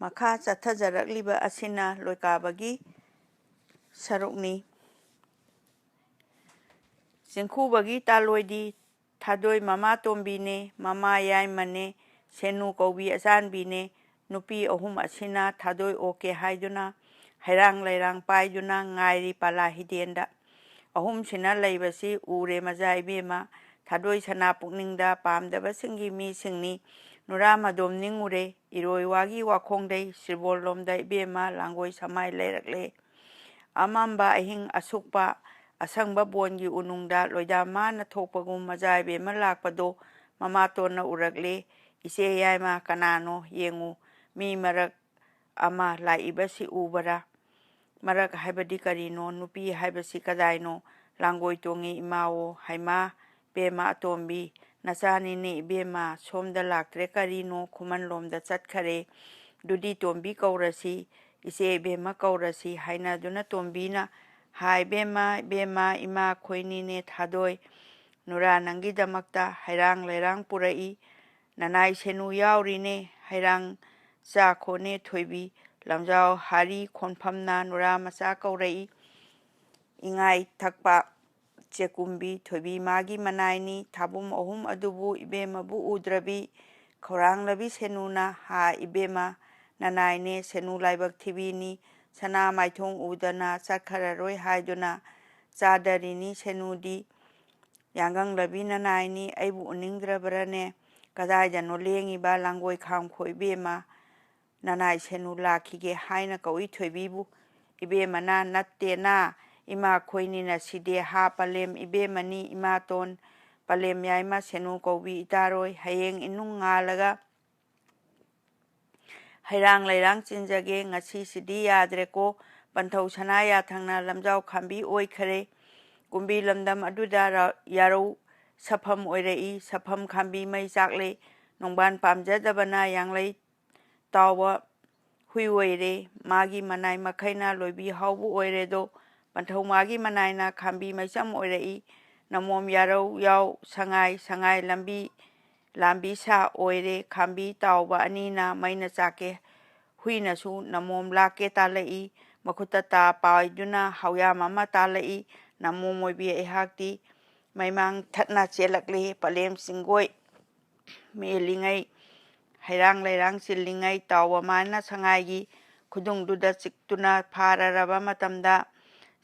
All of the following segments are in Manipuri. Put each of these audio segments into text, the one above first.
ꯃꯈꯥ ꯆꯠꯊꯖꯔꯛꯂꯤꯕ ꯑꯁꯤꯅ ꯂꯣꯏꯀꯥꯕꯒꯤ ꯁꯔꯨꯛꯅꯤ꯫ ꯆꯤꯡꯈꯨꯕꯒꯤ ꯇꯥꯂꯣꯏꯗꯤ ꯊꯥꯗꯣꯏ ꯃꯃꯥꯇꯣꯝꯕꯤꯅꯦ, ꯃꯃꯥ ꯌꯥꯏꯃꯅꯦ, ꯁꯦꯅꯨ ꯀꯧꯕꯤ ꯑꯆꯥꯟꯕꯤꯅꯦ꯫ ꯅꯨꯄꯤ ꯑꯍꯨꯝ ꯑꯁꯤꯅ ꯊꯥꯗꯣꯏ ꯑꯣꯛꯀꯦ ꯍꯥꯏꯗꯨꯅ ꯍꯩꯔꯥꯡ ꯂꯩꯔꯥꯡ ꯄꯥꯏꯗꯨꯅ ꯉꯥꯏꯔꯤ ꯄꯥꯂꯥ ꯍꯤꯗꯦꯟꯗ꯫ ꯑꯍꯨꯝꯁꯤꯅ ꯂꯩꯕꯁꯤ ꯎꯔꯦ ꯃꯖꯥ ꯏꯕꯦꯝꯃ, ꯊꯥꯗꯣꯏ ꯁꯅꯥ ꯄꯨꯛꯅꯤꯡꯗ ꯄꯥꯝꯗꯕꯁꯤꯡꯒꯤ ꯃꯤꯁꯤꯡꯅꯤ꯫ ꯅꯨꯔꯥ ꯃꯗꯣꯝ ꯅꯤꯡꯉꯨꯔꯦ, ꯏꯔꯣꯏ ꯋꯥꯒꯤ ꯋꯥꯈꯣꯡꯗꯩ ꯁꯤꯔꯕꯣꯜ ꯂꯣꯝꯗ ꯏꯕꯦꯝꯃ ꯂꯥꯡꯒꯣꯏ ꯁꯃꯥꯏ ꯂꯩꯔꯛꯂꯦ꯫ ꯑꯃꯝꯕ ꯑꯍꯤꯡ ꯑꯁꯨꯛꯄ ꯑꯁꯪꯕ ꯕꯣꯟꯒꯤ ꯎꯅꯨꯡꯗ ꯂꯣꯏꯗꯥ ꯃꯥꯅ ꯊꯣꯛꯄꯒꯨꯝ ꯃꯖꯥ ꯏꯕꯦꯝꯃ ꯂꯥꯛꯄꯗꯣ ꯃꯃꯥꯇꯣꯟꯅ ꯎꯔꯛꯂꯦ꯫ ꯏꯆꯦ ꯌꯥꯏꯃ ꯀꯅꯥꯅꯣ ꯌꯦꯡꯉꯨ, ꯃꯤ ꯃꯔꯛ ꯑꯃ ꯂꯥꯛꯏꯕꯁꯤ ꯎꯕꯔꯥ? ꯃꯔꯛ ꯍꯥꯏꯕꯗꯤ ꯀꯔꯤꯅꯣ? ꯅꯨꯄꯤ ꯍꯥꯏꯕꯁꯤ ꯀꯗꯥꯏꯅꯣ? ꯂꯥꯡꯒꯣꯏ ꯇꯣꯡꯉꯤ ꯏꯃꯥꯋꯣ, ꯍꯩꯃꯥ ꯕꯦꯝꯃ ꯑꯇꯣꯝꯕꯤ, ꯅꯆꯥꯅꯤꯅꯦ ꯏꯕꯦꯝꯃ, ꯁꯣꯝꯗ ꯂꯥꯛꯇ꯭ꯔꯦ ꯀꯔꯤꯅꯣ? ꯈꯨꯃꯟꯂꯣꯝꯗ ꯆꯠꯈꯔꯦ꯫ ꯗꯨꯗꯤ ꯇꯣꯝꯕꯤ ꯀꯧꯔꯁꯤ, ꯏꯆꯦ ꯏꯕꯦꯝꯃ ꯀꯧꯔꯁꯤ ꯍꯥꯏꯅꯗꯨꯅ ꯇꯣꯝꯕꯤꯅ, ꯍꯥꯏ ꯕꯦꯝꯃ ꯏꯕꯦꯝꯃ, ꯏꯃꯥ ꯈꯣꯏꯅꯤꯅꯦ ꯊꯥꯗꯣꯏ, ꯅꯨꯔꯥ ꯅꯪꯒꯤꯗꯃꯛꯇ ꯍꯩꯔꯥꯡ ꯂꯩꯔꯥꯡ ꯄꯨꯔꯛꯏ, ꯅꯅꯥꯏ ꯁꯦꯅꯨ ꯌꯥꯎꯔꯤꯅꯦ, ꯍꯩꯔꯥꯡ ꯆꯥꯈꯣꯅꯦ ꯊꯣꯏꯕꯤ, ꯂꯝꯖꯥꯎ ꯍꯥꯔꯤ ꯈꯣꯟꯐꯝꯅ ꯅꯨꯔꯥ ꯃꯆꯥ ꯀꯧꯔꯛꯏ, ꯏꯉꯥꯏ ꯊꯛꯄ ꯆꯦꯀꯨꯝꯕꯤ ꯊꯣꯏꯕꯤ ꯃꯥꯒꯤ ꯃꯅꯥꯏꯅꯤ, ꯊꯥꯕꯨꯝ ꯑꯍꯨꯝ ꯑꯗꯨꯕꯨ ꯏꯕꯦꯝꯃꯕꯨ ꯎꯗ꯭ꯔꯕꯤ, ꯈꯧꯔꯥꯡꯂꯕꯤ ꯁꯦꯅꯨꯅ, ꯍꯥ ꯏꯕꯦꯝꯃ ꯅꯅꯥꯏꯅꯦ, ꯁꯦꯅꯨ ꯂꯥꯏꯕꯛ ꯊꯤꯕꯤꯅꯤ, ꯁꯅꯥ ꯃꯥꯏꯊꯣꯡ ꯎꯗꯅ ꯆꯠꯈꯔꯔꯣꯏ ꯍꯥꯏꯗꯨꯅ ꯆꯥꯗꯔꯤꯅꯤ ꯁꯦꯅꯨꯗꯤ, ꯌꯥꯡꯒꯪꯂꯕꯤ ꯅꯅꯥꯏꯅꯤ, ꯑꯩꯕꯨ ꯎꯅꯤꯡꯗ꯭ꯔꯕꯔꯅꯦ? ꯀꯗꯥꯏꯗꯅꯣ ꯂꯦꯡꯉꯤꯕ? ꯂꯥꯡꯒꯣꯏ ꯈꯥꯝꯈꯣ ꯏꯕꯦꯝꯃ, ꯅꯅꯥꯏ ꯁꯦꯅꯨ ꯂꯥꯛꯈꯤꯒꯦ ꯍꯥꯏꯅ ꯀꯧꯏ ꯊꯣꯏꯕꯤꯕꯨ꯫ ꯏꯕꯦꯝꯃꯅ, ꯅꯠꯇꯦꯅ, ꯏꯃꯥ ꯈꯣꯏꯅꯤꯅ ꯁꯤꯗꯦ, ꯍꯥ ꯄꯂꯦꯝ ꯏꯕꯦꯝꯃꯅꯤ, ꯏꯃꯥꯇꯣꯟ ꯄꯂꯦꯝ ꯌꯥꯏꯃ ꯁꯦꯅꯨ ꯀꯧꯕꯤ ꯏꯇꯥꯔꯣꯏ, ꯍꯌꯦꯡ ꯏꯅꯨꯡ ꯉꯥꯜꯂꯒ ꯍꯩꯔꯥꯡ ꯂꯩꯔꯥꯡ ꯆꯤꯟꯖꯒꯦ, ꯉꯁꯤꯁꯤꯗꯤ ꯌꯥꯗ꯭ꯔꯦꯀꯣ, ꯄꯟꯊꯧ ꯁꯅꯥ ꯌꯥꯊꯪꯅ ꯂꯝꯖꯥꯎ ꯈꯥꯝꯕꯤ ꯑꯣꯏꯈꯔꯦ꯫ ꯀꯨꯝꯕꯤ ꯂꯝꯗꯝ ꯑꯗꯨꯗ ꯌꯥꯔꯧ ꯁꯐꯝ ꯑꯣꯏꯔꯛꯏ, ꯁꯐꯝ ꯈꯥꯝꯕꯤ ꯃꯩ ꯆꯥꯛꯂꯦ, ꯅꯣꯡꯕꯥꯟ ꯄꯥꯝꯖꯗꯕꯅ ꯌꯥꯡꯂꯩ ꯇꯥꯎꯕ ꯍꯨꯏ ꯑꯣꯏꯔꯦ, ꯃꯥꯒꯤ ꯃꯅꯥꯏ ꯃꯈꯩꯅ ꯂꯣꯏꯕꯤ ꯍꯥꯎꯕ ꯑꯣꯏꯔꯦꯗꯣ, ꯄꯟꯊꯧ ꯃꯥꯒꯤ ꯃꯅꯥꯏꯅ ꯈꯥꯝꯕꯤ ꯃꯩꯆꯝ ꯑꯣꯏꯔꯛꯏ, ꯅꯃꯣꯝ ꯌꯥꯔꯧ ꯌꯥꯎ ꯁꯉꯥꯏ, ꯁꯉꯥꯏ ꯂꯥꯝꯕꯤ ꯁꯥ ꯑꯣꯏꯔꯦ, ꯈꯥꯝꯕꯤ ꯇꯥꯎꯕ ꯑꯅꯤꯅ ꯃꯩꯅ ꯆꯥꯛꯀꯦ, ꯍꯨꯏꯅꯁꯨ ꯅꯃꯣꯝ ꯂꯥꯛꯀꯦ ꯇꯥꯜꯂꯛꯏ, ꯃꯈꯨꯠꯇ ꯇꯥ ꯄꯥꯏꯗꯨꯅ ꯍꯥꯎꯌꯥꯝ ꯑꯃ ꯇꯥꯜꯂꯛꯏ, ꯅꯃꯣꯝ ꯑꯣꯏꯕꯤ ꯑꯩꯍꯥꯛꯇꯤ ꯃꯩꯃꯥꯡ ꯊꯠꯅ ꯆꯦꯜꯂꯛꯂꯦ, ꯄꯂꯦꯝ ꯆꯤꯡꯒꯣꯏ ꯃꯦꯜꯂꯤꯉꯩ, ꯍꯩꯔꯥꯡ ꯂꯩꯔꯥꯡ ꯆꯤꯜꯂꯤꯉꯩ, ꯇꯥꯎꯕ ꯃꯥꯅ ꯁꯉꯥꯏꯒꯤ ꯈꯨꯗꯨꯡꯗꯨꯗ ꯆꯤꯛꯇꯨꯅ ꯐꯥꯔꯔꯕ ꯃꯇꯝꯗ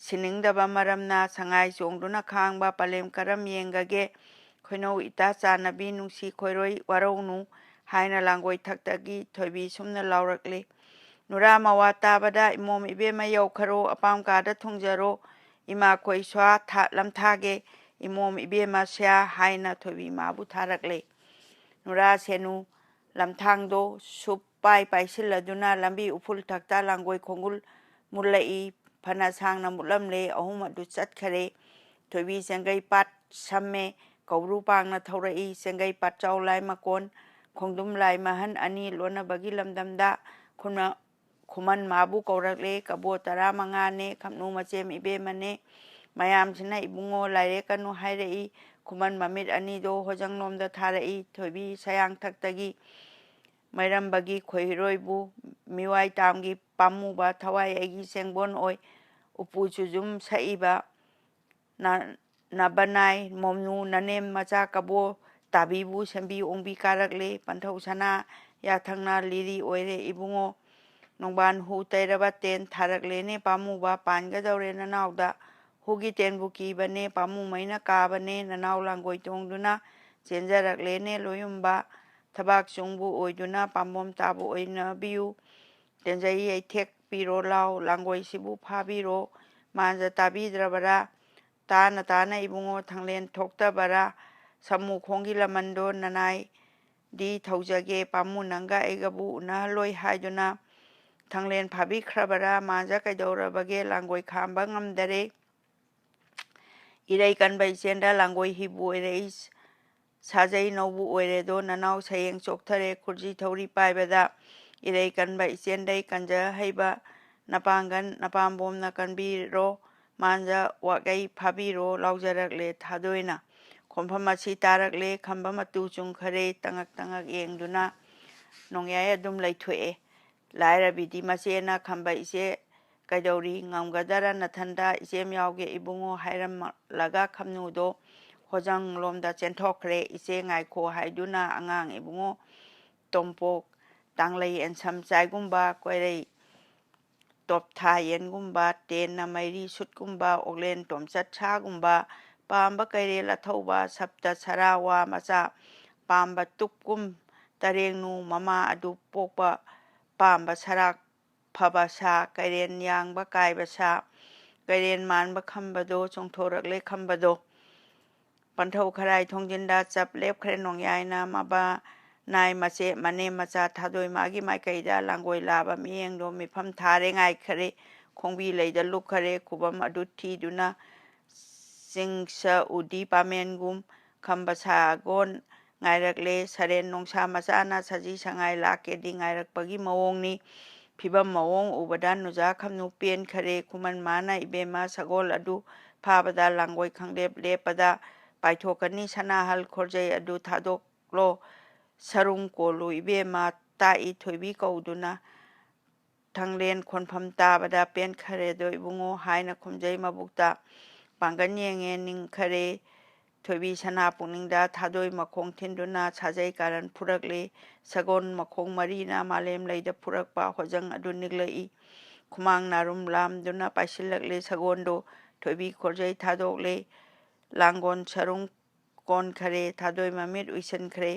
ꯁꯤꯅꯤꯡꯗꯕ ꯃꯔꯝꯅ ꯁꯉꯥꯏ ꯆꯣꯡꯗꯨꯅ ꯈꯥꯡꯕ, ꯄꯂꯦꯝ ꯀꯔꯝ ꯌꯦꯡꯒꯒꯦ, ꯈꯣꯏꯅꯧ ꯏꯇꯥ ꯆꯥꯟꯅꯕꯤ ꯅꯨꯡꯁꯤ ꯈꯣꯏꯔꯣꯏ ꯋꯥꯔꯧꯅꯨ ꯍꯥꯏꯅ ꯂꯥꯡꯒꯣꯏ ꯊꯛꯇꯒꯤ ꯊꯣꯏꯕꯤ ꯁꯨꯝꯅ ꯂꯥꯎꯔꯛꯂꯦ꯫ ꯅꯨꯔꯥ ꯃꯋꯥ ꯇꯥꯕꯗ ꯏꯃꯣꯝ ꯏꯕꯦꯝꯃ ꯌꯧꯈꯔꯣ, ꯑꯄꯥꯝ ꯀꯥꯗ ꯊꯨꯡꯖꯔꯣ, ꯏꯃꯥ ꯈꯣꯏ ꯁ꯭ꯋꯥ ꯂꯝꯊꯥꯒꯦ, ꯏꯃꯣꯝ ꯏꯕꯦꯝꯃ ꯁ꯭ꯌꯥ ꯍꯥꯏꯅ ꯊꯣꯏꯕꯤ ꯃꯥꯕꯨ ꯊꯥꯔꯛꯂꯦ꯫ ꯅꯨꯔꯥ ꯁꯦꯅꯨ ꯂꯝꯊꯥꯡꯗꯣ ꯁꯨꯞ ꯄꯥꯏꯁꯤꯜꯂꯗꯨꯅ ꯂꯝꯕꯤ ꯎꯐꯨꯜꯊꯛꯇ ꯂꯥꯡꯒꯣꯏ ꯈꯣꯡꯒꯨꯜ ꯃꯨꯠꯂꯛꯏ, ꯐꯅ ꯁꯥꯡꯅ ꯃꯨꯠꯂꯝꯂꯦ, ꯑꯍꯨꯝ ꯑꯗꯨ ꯆꯠꯈꯔꯦ꯫ ꯊꯣꯏꯕꯤ ꯆꯦꯡꯒꯩ ꯄꯥꯠ ꯁꯝꯃꯦ, ꯀꯧꯕ꯭ꯔꯨ ꯄꯥꯡꯅ ꯊꯧꯔꯛꯏ, ꯆꯦꯡꯒꯩ ꯄꯥꯠꯆꯥꯎ ꯂꯥꯏ ꯃꯀꯣꯟ, ꯈꯣꯡꯗꯨꯝ ꯂꯥꯏ ꯃꯍꯟ ꯑꯅꯤ ꯂꯣꯟꯅꯕꯒꯤ ꯂꯝꯗꯝꯗ ꯈꯨꯃꯟ ꯃꯥꯕꯨ ꯀꯧꯔꯛꯂꯦ, ꯀꯕꯣ 15ꯅꯦ, ꯈꯝꯅꯨ ꯃꯆꯦꯝ ꯏꯕꯦꯝꯃꯅꯦ, ꯃꯌꯥꯝꯁꯤꯅ ꯏꯕꯨꯡꯉꯣ ꯂꯥꯏꯔꯦꯛꯀꯅꯨ ꯍꯥꯏꯔꯛꯏ, ꯈꯨꯃꯟ ꯃꯃꯤꯠ ꯑꯅꯤꯗꯣ ꯍꯣꯖꯪꯂꯣꯝꯗ ꯊꯥꯔꯛꯏ, ꯊꯣꯏꯕꯤ ꯁꯌꯥꯡꯊꯛꯇꯒꯤ ꯃꯩꯔꯝꯕꯒꯤ ꯈꯣꯏꯔꯣꯏꯕꯨ, ꯃꯤꯋꯥꯏ ꯇꯥꯝꯒꯤ ꯄꯥꯝꯃꯨꯕ, ꯊꯋꯥꯏ ꯑꯩꯒꯤ ꯆꯦꯡꯕꯣꯟ ꯑꯣꯏ, ꯎꯄꯨ ꯆꯨꯖꯨꯝ ꯁꯛꯏꯕ ꯅꯕꯅꯥꯏ ꯃꯣꯝꯅꯨ ꯅꯅꯦꯝ ꯃꯆꯥ ꯀꯕꯣ ꯇꯥꯕꯤꯕꯨ ꯁꯦꯝꯕꯤ ꯑꯣꯡꯕꯤ ꯀꯥꯔꯛꯂꯦ, ꯄꯟꯊꯧ ꯁꯅꯥ ꯌꯥꯊꯪꯅ ꯂꯤꯔꯤ ꯑꯣꯏꯔꯦ ꯏꯕꯨꯡꯉꯣ, ꯅꯣꯡꯕꯥꯟ ꯍꯨ ꯇꯩꯔꯕ ꯇꯦꯟ ꯊꯥꯔꯛꯂꯦꯅꯦ ꯄꯥꯝꯃꯨꯕ, ꯄꯥꯟꯒꯗꯧꯔꯦ ꯅꯅꯥꯎꯗ, ꯍꯨꯒꯤ ꯇꯦꯟꯕꯨ ꯀꯤꯕꯅꯦ, ꯄꯥꯝꯃꯨꯃꯩꯅ ꯀꯥꯕꯅꯦ, ꯅꯅꯥꯎ ꯂꯥꯡꯒꯣꯏ ꯇꯣꯡꯗꯨꯅ ꯆꯦꯟꯖꯔꯛꯂꯦꯅꯦ ꯂꯣꯏꯌꯨꯝꯕ, ꯊꯕꯥꯛ ꯆꯨꯡꯕꯨ ꯑꯣꯏꯗꯨꯅ ꯄꯥꯝꯕꯣꯝ ꯇꯥꯕꯨ ꯑꯣꯏꯅꯕꯤꯌꯨ, ꯇꯦꯟꯖꯩ ꯌꯩꯊꯦꯛꯄꯤꯔꯣ ꯂꯥꯎ, ꯂꯥꯡꯒꯣꯏꯁꯤꯕꯨ ꯐꯥꯕꯤꯔꯣ, ꯃꯥꯟꯖ ꯇꯥꯕꯤꯗ꯭ꯔꯕꯔꯥ, ꯇꯥꯅ ꯇꯥꯅ ꯏꯕꯨꯡꯉꯣ ꯊꯪꯂꯦꯟ ꯊꯣꯛꯇꯕꯔꯥ, ꯁꯃꯨ ꯈꯣꯡꯒꯤ ꯂꯃꯟꯗꯣ ꯅꯅꯥꯏꯗꯤ ꯊꯧꯖꯒꯦ, ꯄꯥꯝꯃꯨ ꯅꯪꯒ ꯑꯩꯒꯕꯨ ꯎꯅꯍꯜꯂꯣꯏ ꯍꯥꯏꯗꯨꯅ ꯊꯪꯂꯦꯟ ꯐꯥꯕꯤꯈ꯭ꯔꯕꯔꯥ, ꯃꯥꯟꯖ ꯀꯩꯗꯧꯔꯕꯒꯦ, ꯂꯥꯡꯒꯣꯏ ꯈꯥꯝꯕ ꯉꯝꯗꯔꯦ, ꯏꯔꯩ ꯀꯟꯕ ꯏꯆꯦꯟꯗ ꯂꯥꯡꯒꯣꯏ ꯍꯤꯕꯨ ꯑꯣꯏꯔꯛꯏ, ꯁꯥꯖꯩ ꯅꯧꯕꯨ ꯑꯣꯏꯔꯦꯗꯣ, ꯅꯅꯥꯎ ꯁꯌꯦꯡ ꯆꯣꯛꯊꯔꯦ ꯈꯨꯔꯖꯤ ꯊꯧꯔꯤ ꯄꯥꯏꯕꯗ, ꯏꯔꯩ ꯀꯟꯕ ꯏꯆꯦꯟꯗꯩ ꯀꯟꯖꯍꯩꯕ ꯅꯄꯥꯡꯒꯟ ꯅꯄꯥꯝꯕꯣꯝꯅ ꯀꯟꯕꯤꯔꯣ, ꯃꯥꯟꯖ ꯋꯥꯀꯩ ꯐꯥꯕꯤꯔꯣ ꯂꯥꯎꯖꯔꯛꯂꯦ ꯊꯥꯗꯣꯏꯅ, ꯈꯣꯟꯐꯝ ꯑꯁꯤ ꯇꯥꯔꯛꯂꯦ, ꯈꯝꯕ ꯃꯇꯨ ꯆꯨꯡꯈꯔꯦ, ꯇꯉꯛ ꯇꯉꯛ ꯌꯦꯡꯗꯨꯅ ꯅꯣꯡꯌꯥꯏ ꯑꯗꯨꯝ ꯂꯩꯊꯣꯛꯑꯦ꯫ ꯂꯥꯏꯔꯕꯤꯗꯤ ꯃꯆꯦꯅ ꯈꯝꯕ ꯏꯆꯦ ꯀꯩꯗꯧꯔꯤ ꯉꯝꯒꯗꯔ ꯅꯊꯟꯗ ꯏꯆꯦꯝ ꯌꯥꯎꯒꯦ ꯏꯕꯨꯡꯉꯣ ꯍꯥꯏꯔꯝꯂꯒ ꯈꯝꯅꯨꯗꯣ ꯍꯣꯖꯪꯂꯣꯝꯗ ꯆꯦꯟꯊꯣꯛꯈ꯭ꯔꯦ꯫ ꯏꯆꯦ ꯉꯥꯏꯈꯣ ꯍꯥꯏꯗꯨꯅ ꯑꯉꯥꯡ ꯏꯕꯨꯡꯉꯣ ꯇꯣꯝꯄꯣꯛ ꯇꯥꯡꯂꯩ ꯑꯦꯟꯁꯝ ꯆꯥꯏꯒꯨꯝꯕ ꯀꯣꯏꯔꯩ ꯇꯣꯞꯊꯥ ꯌꯦꯟꯒꯨꯝꯕ ꯇꯦꯟꯅ ꯃꯩꯔꯤ ꯁꯨꯠꯀꯨꯝꯕ ꯑꯣꯛꯂꯦꯟ ꯇꯣꯝꯆꯠ ꯁꯥꯒꯨꯝꯕ ꯄꯥꯝꯕ ꯀꯩꯔꯦꯜ ꯑꯊꯧꯕ ꯁꯞꯇ ꯁꯔꯥ ꯋꯥ ꯃꯆꯥ ꯄꯥꯝꯕ ꯇꯨꯞꯀꯨꯝ ꯇꯔꯦꯡꯅꯨ ꯃꯃꯥ ꯑꯗꯨ ꯄꯣꯛꯄ ꯄꯥꯝꯕ ꯁꯔꯥꯛ ꯐꯕ ꯁꯥ ꯀꯩꯔꯦꯟ ꯌꯥꯡꯕ ꯀꯥꯏꯕ ꯁꯥ ꯀꯩꯔꯦꯟ ꯃꯥꯟꯕ ꯈꯝꯕꯗꯣ ꯆꯣꯡꯊꯣꯔꯛꯂꯦ ꯈꯝꯕꯗꯣ ꯄꯟꯊꯧ ꯈꯔꯥꯏ ꯊꯣꯡꯖꯤꯟꯗ ꯆꯞ ꯂꯦꯞꯈ꯭ꯔꯦ ꯅꯣꯡꯌꯥꯏꯅ ꯃꯕꯥ ꯅꯥꯏ ꯃꯆꯦ ꯃꯅꯦꯝ ꯃꯆꯥ ꯊꯥꯗꯣꯏ ꯃꯥꯒꯤ ꯃꯥꯏꯀꯩꯗ ꯂꯥꯡꯒꯣꯏ ꯂꯥꯕ ꯃꯤꯠꯌꯦꯡꯗꯣ ꯃꯤꯐꯝ ꯊꯥꯔꯦ ꯉꯥꯏꯈꯔꯦ ꯈꯣꯡꯕꯤ ꯂꯩꯗ ꯂꯨꯞꯈꯔꯦ ꯈꯨꯕꯝ ꯑꯗꯨ ꯊꯤꯗꯨꯅ ꯆꯤꯡꯁ ꯎꯗꯤ ꯄꯥꯃꯦꯟꯒꯨꯝ ꯈꯝꯕ ꯁꯥꯒꯣꯟ ꯉꯥꯏꯔꯛꯂꯦ ꯁꯔꯦꯟ ꯅꯣꯡꯁꯥ ꯃꯆꯥꯅ ꯁꯖꯤ ꯁꯉꯥꯏ ꯂꯥꯛꯀꯦꯗꯤ ꯉꯥꯏꯔꯛꯄꯒꯤ ꯃꯑꯣꯡꯅꯤ ꯐꯤꯕꯝ ꯃꯑꯣꯡ ꯎꯕꯗ ꯅꯨꯖꯥ ꯈꯝꯅꯨ ꯄꯦꯟꯈꯔꯦ ꯈꯨꯃꯟ ꯃꯥꯅ ꯏꯕꯦꯝꯃ ꯁꯒꯣꯜ ꯑꯗꯨ ꯐꯥꯕꯗ ꯂꯥꯡꯒꯣꯏ ꯈꯪꯂꯦꯞ ꯂꯦꯞꯄꯗ ꯄꯥꯏꯊꯣꯛꯀꯅꯤ ꯁꯅꯥꯍꯜ ꯈꯣꯔꯖꯩ ꯑꯗꯨ ꯊꯥꯗꯣꯛꯂꯣ ꯁꯔꯨꯡ ꯀꯣꯜꯂꯨ ꯏꯕꯦꯝꯃ ꯇꯥꯛꯏ ꯊꯣꯏꯕꯤ ꯀꯧꯗꯨꯅ ꯊꯪꯂꯦꯟ ꯈꯣꯟꯐꯝ ꯇꯥꯕꯗ ꯄꯦꯟꯈꯔꯦꯗꯣ ꯏꯕꯨꯡꯉꯣ ꯍꯥꯏꯅ ꯈꯨꯝꯖꯩ ꯃꯕꯨꯛꯇ ꯄꯥꯡꯒꯟ ꯌꯦꯡꯉꯦ ꯅꯤꯡꯈꯔꯦ ꯊꯣꯏꯕꯤ ꯁꯅꯥ ꯄꯨꯛꯅꯤꯡꯗ ꯊꯥꯗꯣꯏ ꯃꯈꯣꯡ ꯊꯤꯟꯗꯨꯅ ꯁꯥꯖꯩ ꯀꯥꯔꯟ ꯐꯨꯔꯛꯂꯦ ꯁꯒꯣꯜ ꯃꯈꯣꯡ ꯃꯔꯤꯅ ꯃꯥꯂꯦꯝ ꯂꯩꯗ ꯐꯨꯔꯛꯄ ꯍꯣꯖꯪ ꯑꯗꯨ ꯅꯤꯛꯂꯛꯏ ꯈꯨꯃꯥꯡ ꯅꯥꯔꯨꯝ ꯂꯥꯝꯗꯨꯅ ꯄꯥꯏꯁꯤꯜꯂꯛꯂꯦ ꯁꯒꯣꯜꯗꯣ ꯊꯣꯏꯕꯤ ꯈꯣꯔꯖꯩ ꯊꯥꯗꯣꯛꯂꯦ ꯂꯥꯡꯒꯣꯟ ꯁꯔꯨꯡ ꯀꯣꯟꯈꯔꯦ ꯊꯥꯗꯣꯏ ꯃꯃꯤꯠ ꯎꯏꯁꯤꯟꯈ꯭ꯔꯦ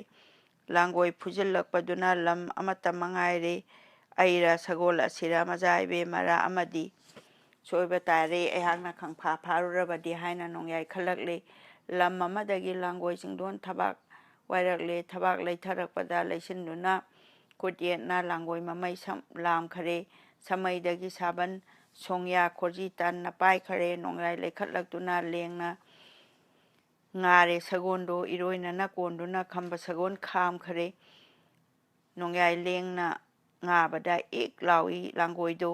ꯂꯥꯡꯒꯣꯏ ꯐꯨꯖꯤꯜꯂꯛꯄꯗꯨꯅ ꯂꯝ ꯑꯃꯠꯇ ꯃꯉꯥꯏꯔꯦ ꯑꯩꯔ ꯁꯒꯣꯜ ꯑꯁꯤꯔ ꯃꯆꯥ ꯏꯕꯦꯝꯃꯔ ꯑꯃꯗꯤ ꯁꯣꯏꯕ ꯇꯥꯔꯦ ꯑꯩꯍꯥꯛꯅ ꯈꯪꯐꯥ ꯐꯥꯔꯨꯔꯕꯗꯤ ꯍꯥꯏꯅ ꯅꯣꯡꯌꯥꯏ ꯈꯜꯂꯛꯂꯦ ꯂꯝ ꯑꯃꯗꯒꯤ ꯂꯥꯡꯒꯣꯏ ꯆꯤꯡꯗꯣꯟ ꯊꯕꯥꯛ ꯋꯥꯏꯔꯛꯂꯦ ꯊꯕꯥꯛ ꯂꯩꯊꯔꯛꯄꯗ ꯂꯩꯁꯤꯟꯗꯨꯅ ꯈꯨꯠ ꯌꯦꯠꯅ ꯂꯥꯡꯒꯣꯏ ꯃꯃꯩ ꯂꯥꯝꯈꯔꯦ ꯁꯃꯩꯗꯒꯤ ꯁꯥꯕꯟ ꯁꯣꯡꯌꯥ ꯈꯣꯔꯖꯤ ꯇꯟꯅ ꯄꯥꯏꯈꯔꯦ ꯅꯣꯡꯌꯥꯏ ꯂꯩꯈꯠꯂꯛꯇꯨꯅ ꯂꯦꯡꯅ ꯉꯥꯔꯦ ꯁꯒꯣꯜꯗꯣ ꯏꯔꯣꯏꯅꯅ ꯀꯣꯟꯗꯨꯅ ꯈꯝꯕ ꯁꯒꯣꯜ ꯈꯥꯝꯈꯔꯦ ꯅꯣꯡꯌꯥꯏ ꯂꯦꯡꯅ ꯉꯥꯕꯗ ꯑꯦꯛ ꯂꯥꯎꯏ ꯂꯥꯡꯒꯣꯏꯗꯣ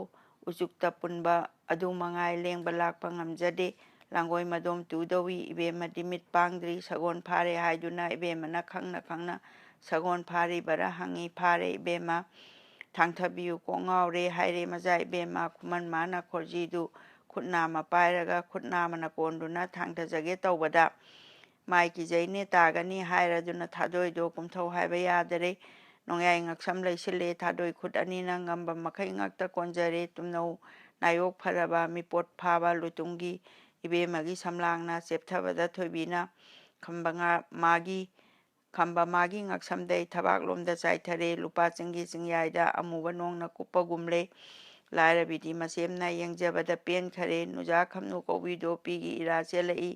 ꯎꯆꯨꯛꯇ ꯄꯨꯟꯕ ꯑꯗꯨ ꯃꯉꯥꯏ ꯂꯦꯡꯕ ꯂꯥꯛꯄ ꯉꯝꯖꯗꯦ ꯂꯥꯡꯒꯣꯏ ꯃꯗꯣꯝ ꯇꯨꯗꯧꯏ ꯏꯕꯦꯝꯃꯗꯤ ꯃꯤꯠ ꯄꯥꯡꯗ꯭ꯔꯤ ꯁꯒꯣꯜ ꯐꯥꯔꯦ ꯍꯥꯏꯗꯨꯅ ꯏꯕꯦꯝꯃꯅ ꯈꯪꯅ ꯈꯪꯅ ꯁꯒꯣꯜ ꯐꯥꯔꯤꯕꯔꯥ ꯍꯪꯉꯤ ꯐꯥꯔꯦ ꯏꯕꯦꯝꯃ ꯊꯥꯡꯊꯕꯤꯌꯨ ꯀꯣꯛ ꯉꯥꯎꯔꯦ ꯍꯥꯏꯔꯦ ꯃꯆꯥ ꯏꯕꯦꯝꯃ ꯈꯨꯃꯟ ꯃꯥꯅ ꯈꯣꯔꯖꯤꯗꯨ ꯈꯨꯠ ꯅꯥꯝꯃ ꯄꯥꯏꯔꯒ ꯈꯨꯠ ꯅꯥꯝꯃꯅ ꯀꯣꯟꯗꯨꯅ ꯊꯥꯡꯊꯖꯒꯦ ꯇꯧꯕꯗ ꯃꯥꯏ ꯀꯤꯖꯩꯅꯦ ꯇꯥꯒꯅꯤ ꯍꯥꯏꯔꯗꯨꯅ ꯊꯥꯗꯣꯏꯗꯣ ꯀꯨꯝꯊꯧ ꯍꯥꯏꯕ ꯌꯥꯗꯔꯦ ꯅꯣꯡꯌꯥꯏ ꯉꯛꯁꯝ ꯂꯩꯁꯤꯜꯂꯦ ꯊꯥꯗꯣꯏ ꯈꯨꯠ ꯑꯅꯤꯅ ꯉꯝꯕ ꯃꯈꯩ ꯉꯛꯇ ꯀꯣꯟꯖꯔꯦ ꯇꯨꯝꯅꯧ ꯅꯥꯌꯣꯛ ꯐꯔꯕ ꯃꯤꯄꯣꯠ ꯐꯥꯕ ꯂꯨꯇꯨꯡꯒꯤ ꯏꯕꯦꯝꯃꯒꯤ ꯁꯝꯂꯥꯡꯅ ꯆꯦꯞꯊꯕꯗ ꯊꯣꯏꯕꯤꯅ ꯈꯝꯕ ꯃꯥꯒꯤ ꯉꯛꯁꯝꯗꯩ ꯊꯕꯥꯛꯂꯣꯝꯗ ꯆꯥꯏꯊꯔꯦ ꯂꯨꯄꯥ ꯆꯤꯡꯒꯤ ꯆꯤꯡꯌꯥꯏꯗ ꯑꯃꯨꯕ ꯅꯣꯡꯅ ꯀꯨꯞꯄꯒꯨꯝꯂꯦ ꯂꯥꯏꯔꯕꯤꯗꯤ ꯃꯆꯦꯝꯅ ꯌꯦꯡꯖꯕꯗ ꯄꯦꯟꯈꯔꯦ ꯅꯨꯖꯥ ꯈꯝꯅꯨ ꯀꯧꯕꯤꯗꯣ ꯄꯤꯒꯤ ꯏꯔꯥ ꯆꯦꯜꯂꯛꯏ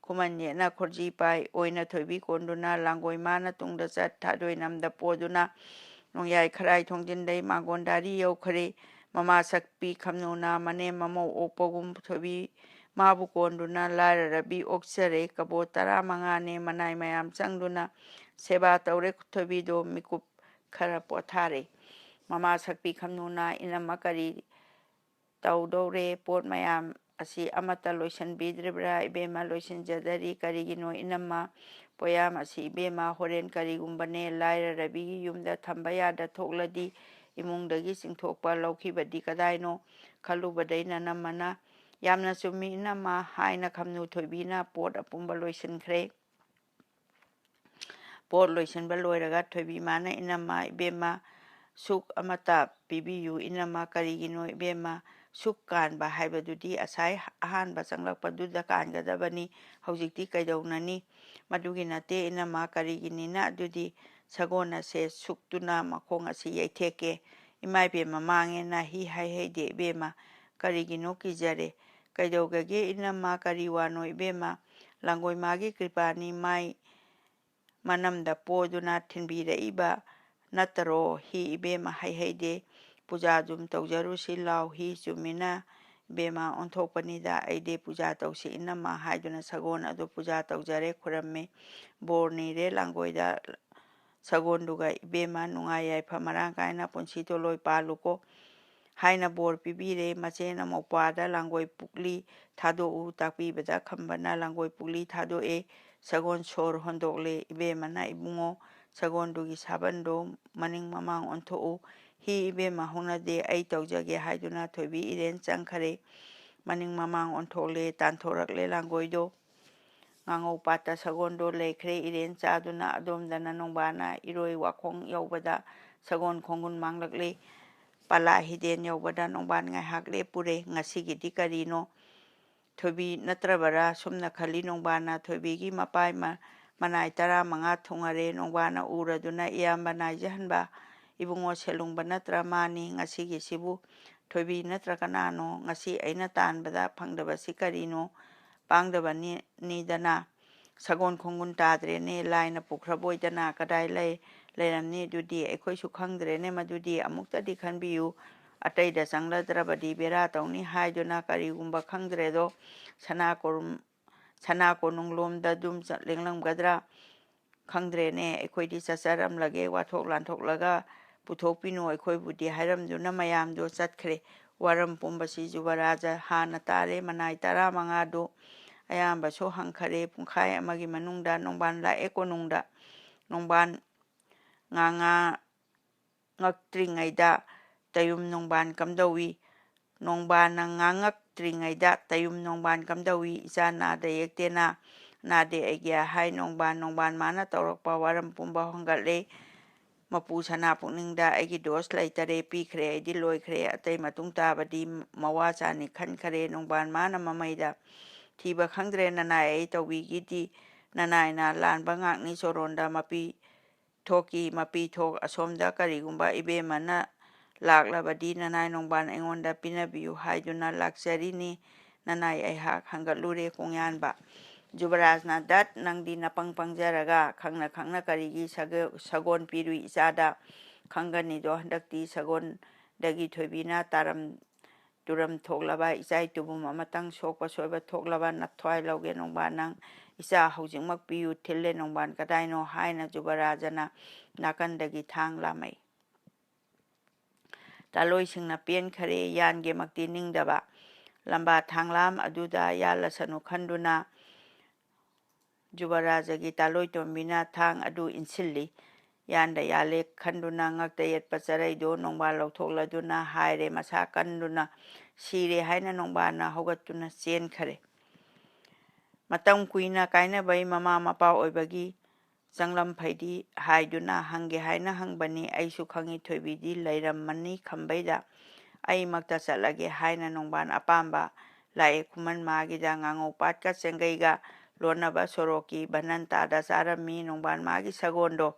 ꯈꯨꯃꯟ ꯌꯦꯠꯅ ꯈꯣꯔꯖꯤ ꯄꯥꯏ ꯑꯣꯏꯅ ꯊꯣꯏꯕꯤ ꯀꯣꯟꯗꯨꯅ ꯂꯥꯡꯒꯣꯏ ꯃꯥꯅ ꯇꯨꯡꯗ ꯆꯠ ꯊꯥꯗꯣꯏ ꯅꯝꯗ ꯄꯣꯗꯨꯅ ꯅꯣꯡꯌꯥꯏ ꯈꯔꯥꯏ ꯊꯣꯡꯖꯤꯟꯗꯩ ꯃꯥꯡꯒꯣꯟꯗꯥꯔꯤ ꯌꯧꯈꯔꯦ ꯃꯃꯥ ꯁꯛꯄꯤ ꯈꯝꯅꯨꯅ ꯃꯅꯦꯝ ꯃꯃꯧ ꯑꯣꯛꯄꯒꯨꯝ ꯊꯣꯏꯕꯤ ꯃꯥꯕꯨ ꯀꯣꯟꯗꯨꯅ ꯂꯥꯏꯔꯔꯕꯤ ꯑꯣꯛꯆꯔꯦ ꯀꯕꯣꯠ 15ꯅꯦ ꯃꯅꯥꯏ ꯃꯌꯥꯝ ꯆꯪꯗꯨꯅ ꯁꯦꯕꯥ ꯇꯧꯔꯦ ꯊꯣꯏꯕꯤꯗꯣ ꯃꯤꯀꯨꯞ ꯈꯔ ꯄꯣꯊꯥꯔꯦ ꯃꯃꯥ ꯁꯛꯄꯤ ꯈꯝꯅꯨꯅ ꯏꯅꯝꯃ ꯀꯔꯤ ꯇꯧꯗꯧꯔꯦ ꯄꯣꯠ ꯃꯌꯥꯝ ꯑꯁꯤ ꯑꯃꯠꯇ ꯂꯣꯏꯁꯤꯟꯕꯤꯗ꯭ꯔꯤꯕ꯭ꯔꯥ ꯏꯕꯦꯝꯃ ꯂꯣꯏꯁꯤꯟꯖꯗꯔꯤ ꯀꯔꯤꯒꯤꯅꯣ ꯏꯅꯝꯃ ꯄꯣꯌꯥꯝ ꯑꯁꯤ ꯏꯕꯦꯝꯃ ꯍꯣꯔꯦꯟ ꯀꯔꯤꯒꯨꯝꯕꯅꯦ ꯂꯥꯏꯔꯔꯕꯤꯒꯤ ꯌꯨꯝꯗ ꯊꯝꯕ ꯌꯥꯗ ꯊꯣꯛꯂꯗꯤ ꯏꯃꯨꯡꯗꯒꯤ ꯆꯤꯡꯊꯣꯛꯄ ꯂꯧꯈꯤꯕꯗꯤ ꯀꯗꯥꯏꯅꯣ ꯈꯜꯂꯨꯕꯗꯩ ꯅꯅꯝꯃꯅ ꯌꯥꯝꯅ ꯆꯨꯝꯃꯤ ꯏꯅꯝꯃ ꯍꯥꯏꯅ ꯈꯝꯅꯨ ꯊꯣꯏꯕꯤꯅ ꯄꯣꯠ ꯑꯄꯨꯝꯕ ꯂꯣꯏꯁꯤꯟꯈ꯭ꯔꯦ ꯄꯣꯠ ꯂꯣꯏꯁꯤꯟꯕ ꯂꯣꯏꯔꯒ ꯊꯣꯏꯕꯤ ꯃꯥꯅ ꯏꯅꯝꯃ ꯏꯕꯦꯝꯃ ꯁꯨꯛ ꯑꯃꯠꯇ ꯄꯤꯕꯤꯌꯨ ꯏꯅꯝꯃ ꯀꯔꯤꯒꯤꯅꯣ ꯏꯕꯦꯝꯃ ꯁꯨꯛ ꯀꯥꯟꯕ ꯍꯥꯏꯕꯗꯨꯗꯤ ꯑꯁꯥꯏ ꯑꯍꯥꯟꯕ ꯆꯪꯂꯛꯄꯗꯨꯗ ꯀꯥꯟꯒꯗꯕꯅꯤ ꯍꯧꯖꯤꯛꯇꯤ ꯀꯩꯗꯧꯅꯅꯤ ꯃꯗꯨꯒꯤ ꯅꯠꯇꯦ ꯏꯅꯝꯃ ꯀꯔꯤꯒꯤꯅꯤꯅ ꯑꯗꯨꯗꯤ ꯁꯒꯣꯜ ꯑꯁꯦ ꯁꯨꯛꯇꯨꯅ ꯃꯈꯣꯡ ꯑꯁꯤ ꯌꯩꯊꯦꯛꯀꯦ ꯏꯃꯥꯏꯕꯦꯝꯃ ꯃꯥꯡꯉꯦꯅ ꯍꯥꯏꯍꯩꯗꯦ ꯏꯕꯦꯝꯃ ꯀꯔꯤꯒꯤꯅꯣ ꯀꯤꯖꯔꯦ ꯀꯩꯗꯧꯒꯒꯦ ꯏꯅꯝꯃ ꯀꯔꯤ ꯋꯥꯅꯣ ꯏꯕꯦꯝꯃ ꯂꯥꯡꯒꯣꯏ ꯃꯥꯒꯤ ꯀ꯭ꯔꯤꯄꯥꯅꯤ ꯃꯥꯏ ꯃꯅꯝꯗ ꯄꯣꯗꯨꯅ ꯊꯤꯟꯕꯤꯔꯛꯏꯕ ꯅꯠꯇꯔꯣ ꯍꯤ ꯏꯕꯦꯝꯃ ꯍꯥꯏꯍꯩꯗꯦ ꯄꯨꯖꯥ ꯗꯨꯝ ꯇꯧꯖꯔꯨꯁꯤ ꯂꯥꯎ ꯍꯤ ꯆꯨꯝꯃꯤꯅ ꯏꯕꯦꯝꯃ ꯑꯣꯟꯊꯣꯛꯄꯅꯤꯗ ꯑꯩꯗꯤ ꯄꯨꯖꯥ ꯇꯧꯁꯤ ꯏꯅꯝꯃ ꯍꯥꯏꯗꯨꯅ ꯁꯒꯣꯜ ꯑꯗꯨ ꯄꯨꯖꯥ ꯇꯧꯖꯔꯦ ꯈꯨꯔꯝꯃꯦ ꯕꯣꯔ ꯅꯤꯔꯦ ꯂꯥꯡꯒꯣꯏꯗ ꯁꯒꯣꯜꯗꯨꯒ ꯏꯕꯦꯝꯃ ꯅꯨꯡꯉꯥꯏ ꯌꯥꯏꯐ ꯃꯔꯥꯡ ꯀꯥꯏꯅ ꯄꯨꯟꯁꯤ ꯗꯣꯂꯣꯏ ꯄꯥꯜꯂꯨꯀꯣ ꯍꯥꯏꯅ ꯕꯣꯔ ꯄꯤꯕꯤꯔꯦ ꯃꯆꯦꯅ ꯃꯧꯄ꯭ꯋꯥꯗ ꯂꯥꯡꯒꯣꯏ ꯄꯨꯛꯂꯤ ꯊꯥꯗꯣꯛꯎ ꯇꯥꯛꯄꯤꯕꯗ ꯈꯝꯕꯅ ꯂꯥꯡꯒꯣꯏ ꯄꯨꯛꯂꯤ ꯊꯥꯗꯣꯛꯑꯦ ꯁꯒꯣꯜ ꯁꯣꯔ ꯍꯣꯟꯗꯣꯛꯂꯦ ꯏꯕꯦꯝꯃꯅ ꯏꯕꯨꯡꯉꯣ ꯁꯒꯣꯜꯗꯨꯒꯤ ꯁꯥꯕꯟꯗꯨ ꯃꯅꯤꯡ ꯃꯃꯥꯡ ꯑꯣꯟꯊꯣꯛꯎ ꯍꯤ ꯏꯕꯦꯝꯃ ꯍꯧꯅꯗꯦ ꯑꯩ ꯇꯧꯖꯒꯦ ꯍꯥꯏꯗꯨꯅ ꯊꯣꯏꯕꯤ ꯏꯔꯦꯟ ꯆꯪꯈꯔꯦ ꯃꯅꯤꯡ ꯃꯃꯥꯡ ꯑꯣꯟꯊꯣꯛꯂꯦ ꯇꯥꯟꯊꯣꯔꯛꯂꯦ ꯂꯥꯡꯒꯣꯏꯗꯣ ꯉꯥꯉꯧ ꯄꯥꯠꯇ ꯁꯒꯣꯜꯗꯣ ꯂꯩꯈ꯭ꯔꯦ ꯏꯔꯦꯟ ꯆꯥꯗꯨꯅ ꯑꯗꯣꯝꯗꯅ ꯅꯣꯡꯕꯥꯅ ꯏꯔꯣꯏ ꯋꯥꯈꯣꯡ ꯌꯧꯕꯗ ꯁꯒꯣꯜ ꯈꯣꯡꯒꯨꯟ ꯃꯥꯡꯂꯛꯂꯦ ꯄꯂꯥ ꯍꯤꯗꯦꯟ ꯌꯧꯕꯗ ꯅꯣꯡꯕꯥꯟ ꯉꯥꯏꯍꯥꯛ ꯂꯦꯞꯄꯨꯔꯦ ꯉꯁꯤꯒꯤꯗꯤ ꯀꯔꯤꯅꯣ ꯊꯣꯏꯕꯤ ꯅꯠꯇ꯭ꯔꯕꯔꯥ ꯁꯨꯝꯅ ꯈꯜꯂꯤ ꯅꯣꯡꯕꯥꯅ ꯊꯣꯏꯕꯤꯒꯤ ꯃꯄꯥꯏ ꯃꯅꯥꯏ 15 ꯊꯨꯡꯉꯔꯦ ꯅꯣꯡꯕꯥꯅ ꯎꯔꯗꯨꯅ ꯏꯌꯥꯝꯕ ꯅꯥꯏꯖꯍꯟꯕ ꯏꯕꯨꯡꯉꯣ ꯁꯦꯂꯨꯡꯕ ꯅꯠꯇ꯭ꯔ ꯃꯥꯅꯤ ꯉꯁꯤꯒꯤꯁꯤꯕꯨ ꯊꯣꯏꯕꯤ ꯅꯠꯇ꯭ꯔ ꯀꯅꯥꯅꯣ ꯉꯁꯤ ꯑꯩꯅ ꯇꯥꯟꯕꯗ ꯐꯪꯗꯕꯁꯤ ꯀꯔꯤꯅꯣ ꯄꯥꯡꯗꯕꯅꯤꯗꯅ ꯁꯒꯣꯜ ꯈꯣꯡꯒꯨꯟ ꯇꯥꯗ꯭ꯔꯦꯅꯦ ꯂꯥꯏꯅ ꯄꯨꯈ꯭ꯔꯕꯣꯏꯗꯅ ꯀꯗꯥꯏ ꯂꯩꯔꯝꯅꯤ ꯑꯗꯨꯗꯤ ꯑꯩꯈꯣꯏꯁꯨ ꯈꯪꯗ꯭ꯔꯦꯅꯦ ꯃꯗꯨꯗꯤ ꯑꯃꯨꯛꯇꯗꯤ ꯈꯟꯕꯤꯌꯨ ꯑꯇꯩꯗ ꯆꯪꯂꯗ꯭ꯔꯕꯗꯤ ꯕꯦꯔꯥ ꯇꯧꯅꯤ ꯍꯥꯏꯗꯨꯅ ꯀꯔꯤꯒꯨꯝꯕ ꯈꯪꯗ꯭ꯔꯦꯗꯣ ꯁꯅꯥ ꯀꯣꯅꯨꯡꯂꯣꯝꯗ ꯑꯗꯨꯝ ꯂꯦꯡꯂꯝꯒꯗ꯭ꯔꯥ ꯈꯪꯗ꯭ꯔꯦꯅꯦ ꯑꯩꯈꯣꯏꯗꯤ ꯆꯠꯆꯔꯝꯂꯒꯦ ꯋꯥꯊꯣꯛ ꯂꯥꯟꯊꯣꯛꯂꯒ ꯄꯨꯊꯣꯛꯄꯤꯅꯨ ꯑꯩꯈꯣꯏꯕꯨꯗꯤ ꯍꯥꯏꯔꯝꯗꯨꯅ ꯃꯌꯥꯝꯗꯣ ꯆꯠꯈ꯭ꯔꯦ ꯋꯥꯔꯝ ꯄꯨꯝꯕꯁꯤ ꯖꯨꯕꯔꯥꯖ ꯍꯥꯟꯅ ꯇꯥꯔꯦ ꯃꯅꯥꯏ 15ꯗꯨ ꯑꯌꯥꯝꯕꯁꯨ ꯍꯪꯈꯔꯦ ꯄꯨꯡꯈꯥꯏ ꯑꯃꯒꯤ ꯃꯅꯨꯡꯗ ꯅꯣꯡꯕꯥꯟ ꯂꯥꯛꯑꯦ ꯀꯣꯅꯨꯡꯗ ꯅꯣꯡꯕꯥꯟ ꯉꯥꯡꯉꯛꯇ꯭ꯔꯤꯉꯩꯗ ꯇꯌꯨꯝ ꯅꯣꯡꯕꯥꯟ ꯀꯝꯗꯧꯏ ꯅꯣꯡꯕꯥꯟꯅ ꯉꯥꯡꯉꯛꯇ꯭ꯔꯤꯉꯩꯗ ꯇꯌꯨꯝ ꯅꯣꯡꯕꯥꯟ ꯀꯝꯗꯧꯏ ꯏꯆꯥ ꯅꯥꯗ ꯌꯦꯛꯇꯦꯅ ꯅꯥꯗꯦ ꯑꯩꯒꯤ ꯍꯥꯏ ꯅꯣꯡꯕꯥꯟ ꯃꯥꯅ ꯇꯧꯔꯛꯄ ꯋꯥꯔꯝ ꯄꯨꯝꯕ ꯍꯣꯡꯒꯠꯂꯦ ꯃꯄꯨ ꯁꯅꯥ ꯄꯨꯛꯅꯤꯡꯗ ꯑꯩꯒꯤ ꯗꯣꯁ ꯂꯩꯇꯔꯦ ꯄꯤꯈ꯭ꯔꯦ ꯑꯩꯗꯤ ꯂꯣꯏꯈ꯭ꯔꯦ ꯑꯇꯩ ꯃꯇꯨꯡ ꯇꯥꯕꯗꯤ ꯃꯋꯥ ꯆꯥꯅꯤ ꯈꯟꯈꯔꯦ ꯅꯣꯡꯕꯥꯟ ꯃꯥꯅ ꯃꯃꯩꯗ ꯊꯤꯕ ꯈꯪꯗ꯭ꯔꯦ ꯅꯅꯥꯏ ꯑꯩ ꯇꯧꯕꯤꯒꯤꯗꯤ ꯅꯅꯥꯏꯅ ꯂꯥꯟꯕ ꯉꯥꯛꯅꯤ ꯆꯣꯔꯣꯟꯗ ꯃꯄꯤ ꯊꯣꯛ ꯑꯁꯣꯝꯗ ꯀꯔꯤꯒꯨꯝꯕ ꯏꯕꯦꯝꯃꯅ ꯂꯥꯛꯂꯕꯗꯤ ꯅꯅꯥꯏ ꯅꯣꯡꯕꯥꯟ ꯑꯩꯉꯣꯟꯗ ꯄꯤꯅꯕꯤꯌꯨ ꯍꯥꯏꯗꯨꯅ ꯂꯥꯛꯆꯔꯤꯅꯤ ꯅꯅꯥꯏ ꯑꯩꯍꯥꯛ ꯍꯪꯒꯠꯂꯨꯔꯦ ꯀꯣꯡꯌꯥꯟꯕ ꯖꯨꯕꯔꯥꯖꯅ ꯗꯠ ꯅꯪꯗꯤ ꯅꯄꯪ ꯄꯪꯖꯔꯒ ꯈꯪꯅ ꯀꯔꯤꯒꯤ ꯁꯒꯣꯟ ꯄꯤꯔꯨꯏ ꯏꯆꯥꯗ ꯈꯪꯒꯅꯤꯗꯣ ꯍꯟꯗꯛꯇꯤ ꯁꯒꯣꯟꯗꯒꯤ ꯊꯣꯏꯕꯤꯅ ꯇꯨꯔꯝ ꯊꯣꯛꯂꯕ ꯏꯆꯥꯏ ꯇꯨꯕꯨꯝ ꯑꯃꯇꯪ ꯁꯣꯛꯄ ꯁꯣꯏꯕ ꯊꯣꯛꯂꯕ ꯅꯊ꯭ꯋꯥꯏ ꯂꯧꯒꯦ ꯅꯣꯡꯕꯥꯟ ꯅꯪ ꯏꯆꯥ ꯍꯧꯖꯤꯛꯃꯛ ꯄꯤꯌꯨ ꯊꯤꯜꯂꯦ ꯅꯣꯡꯕꯥꯟ ꯀꯗꯥꯏꯅꯣ ꯍꯥꯏꯅ ꯖꯨꯕꯔꯥꯖꯅ ꯅꯥꯀꯟꯗꯒꯤ ꯊꯥꯡ ꯂꯥꯝꯃꯩ ꯇꯥꯂꯣꯏꯁꯤꯡꯅ ꯄꯦꯟꯈꯔꯦ ꯌꯥꯟꯒꯦꯃꯛꯇꯤ ꯅꯤꯡꯗꯕ ꯂꯝꯕꯥ ꯊꯥꯡꯂꯥꯝ ꯑꯗꯨꯗ ꯌꯥꯜꯂꯁꯅꯨ ꯈꯟꯗꯨꯅ ꯖꯨꯕꯔꯥꯖꯒꯤ ꯇꯥꯂꯣꯏꯇꯣꯝꯕꯤꯅ ꯊꯥꯡ ꯑꯗꯨ ꯏꯟꯁꯤꯜꯂꯤ ꯌꯥꯟꯗ ꯌꯥꯜꯂꯦ ꯈꯟꯗꯨꯅ ꯉꯛꯇ ꯌꯦꯠꯄ ꯆꯔꯩꯗꯨ ꯅꯣꯡꯕꯥꯟ ꯂꯧꯊꯣꯛꯂꯗꯨꯅ ꯍꯥꯏꯔꯦ ꯃꯁꯥ ꯀꯟꯗꯨꯅ ꯁꯤꯔꯦ ꯍꯥꯏꯅ ꯅꯣꯡꯕꯥꯟꯅ ꯍꯧꯒꯠꯇꯨꯅ ꯆꯦꯟꯈꯔꯦ ꯃꯇꯝ ꯀꯨꯏꯅ ꯀꯥꯏꯅꯕꯩ ꯃꯃꯥ ꯃꯄꯥ ꯑꯣꯏꯕꯒꯤ ꯆꯪꯂꯝꯐꯩꯗꯤ ꯍꯥꯏꯗꯨꯅ ꯍꯪꯒꯦ ꯍꯥꯏꯅ ꯍꯪꯕꯅꯤ ꯑꯩꯁꯨ ꯈꯪꯏ ꯊꯣꯏꯕꯤꯗꯤ ꯂꯩꯔꯝꯃꯅꯤ ꯈꯝꯕꯩꯗ ꯑꯩꯃꯛꯇ ꯆꯠꯂꯒꯦ ꯍꯥꯏꯅ ꯅꯣꯡꯕꯥꯟ ꯑꯄꯥꯝꯕ ꯂꯥꯛꯑꯦ ꯈꯨꯃꯟ ꯃꯥꯒꯤꯗ ꯉꯥꯉꯧ ꯄꯥꯠꯀ ꯆꯦꯡꯒꯩꯒ ꯂꯣꯟꯅꯕ ꯁꯣꯔꯣꯛꯀꯤ ꯕꯅꯟꯇꯥꯗ ꯆꯥꯔꯝꯃꯤ ꯅꯣꯡꯕꯥꯟ ꯃꯥꯒꯤ ꯁꯒꯣꯟꯗꯣ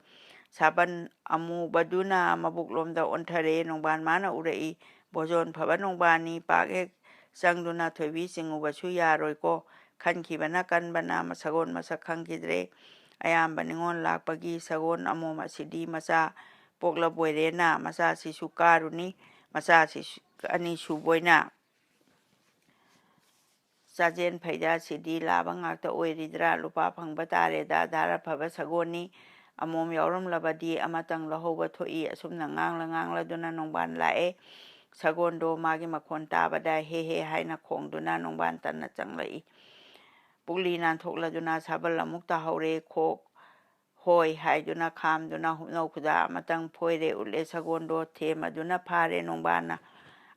ꯁꯥꯕꯟ ꯑꯃꯨꯕꯗꯨꯅ ꯃꯕꯨꯛꯂꯣꯝꯗ ꯑꯣꯟꯊꯔꯦ ꯅꯣꯡꯕꯥꯟ ꯃꯥꯅ ꯎꯔꯛꯏ ꯚꯣꯖꯣꯟ ꯐꯕ ꯅꯣꯡꯕꯥꯟꯅꯤ ꯄꯥꯛ ꯍꯦꯛ ꯆꯪꯗꯨꯅ ꯊꯣꯏꯕꯤ ꯆꯤꯡꯉꯨꯕꯁꯨ ꯌꯥꯔꯣꯏꯀꯣ ꯈꯟꯈꯤꯕꯅ ꯀꯟꯕꯅ ꯁꯒꯣꯟ ꯃꯁꯛ ꯈꯪꯈꯤꯗ꯭ꯔꯦ ꯑꯌꯥꯝꯕ ꯅꯤꯉꯣꯜ ꯂꯥꯛꯄꯒꯤ ꯁꯒꯣꯟ ꯑꯃꯣꯝ ꯑꯁꯤꯗꯤ ꯃꯆꯥ ꯄꯣꯛꯂꯕꯣꯏꯔꯦꯅ ꯃꯆꯥꯁꯤꯁꯨ ꯀꯥꯔꯨꯅꯤ ꯃꯆꯥꯁꯤꯁꯨ ꯑꯅꯤꯁꯨꯕꯣꯏꯅ ꯆꯥꯖꯦꯟ ꯐꯩꯗ ꯁꯤꯗꯤ ꯂꯥꯕ ꯉꯥꯛꯇ ꯑꯣꯏꯔꯤꯗ꯭ꯔꯥ ꯂꯨꯄꯥ ꯐꯪꯕ ꯇꯥꯔꯦꯗ ꯙꯥꯔꯥ ꯐꯕ ꯁꯒꯣꯟꯅꯤ ꯑꯃꯣꯝ ꯌꯥꯎꯔꯝꯂꯕꯗꯤ ꯑꯃꯇꯪ ꯂꯧꯍꯧꯕ ꯊꯣꯛꯏ ꯑꯁꯨꯝꯅ ꯉꯥꯡꯂꯗꯨꯅ ꯅꯣꯡꯕꯥꯟ ꯂꯥꯛꯑꯦ ꯁꯒꯣꯟꯗꯣ ꯃꯥꯒꯤ ꯃꯈꯣꯟ ꯇꯥꯕꯗ ꯍꯦ ꯍꯦ ꯍꯥꯏꯅ ꯈꯣꯡꯗꯨꯅ ꯅꯣꯡꯕꯥꯟ ꯇꯟꯅ ꯆꯪꯂꯛꯏ ꯄꯨꯛꯂꯤ ꯅꯥꯟꯊꯣꯛꯂꯗꯨꯅ ꯁꯥꯕꯜ ꯑꯃꯨꯛ ꯇꯥꯍꯧꯔꯦ ꯈꯣꯛ ꯍꯣꯏ ꯍꯥꯏꯗꯨꯅ ꯈꯥꯝꯗꯨꯅ ꯍꯨꯞꯅꯧ ꯈꯨꯗꯥ ꯑꯃꯇꯪ ꯐꯣꯏꯔꯦ ꯎꯠꯂꯦ ꯁꯒꯣꯟꯗꯣ ꯊꯦꯝꯃꯗꯨꯅ ꯐꯥꯔꯦ ꯅꯣꯡꯕꯥꯟꯅ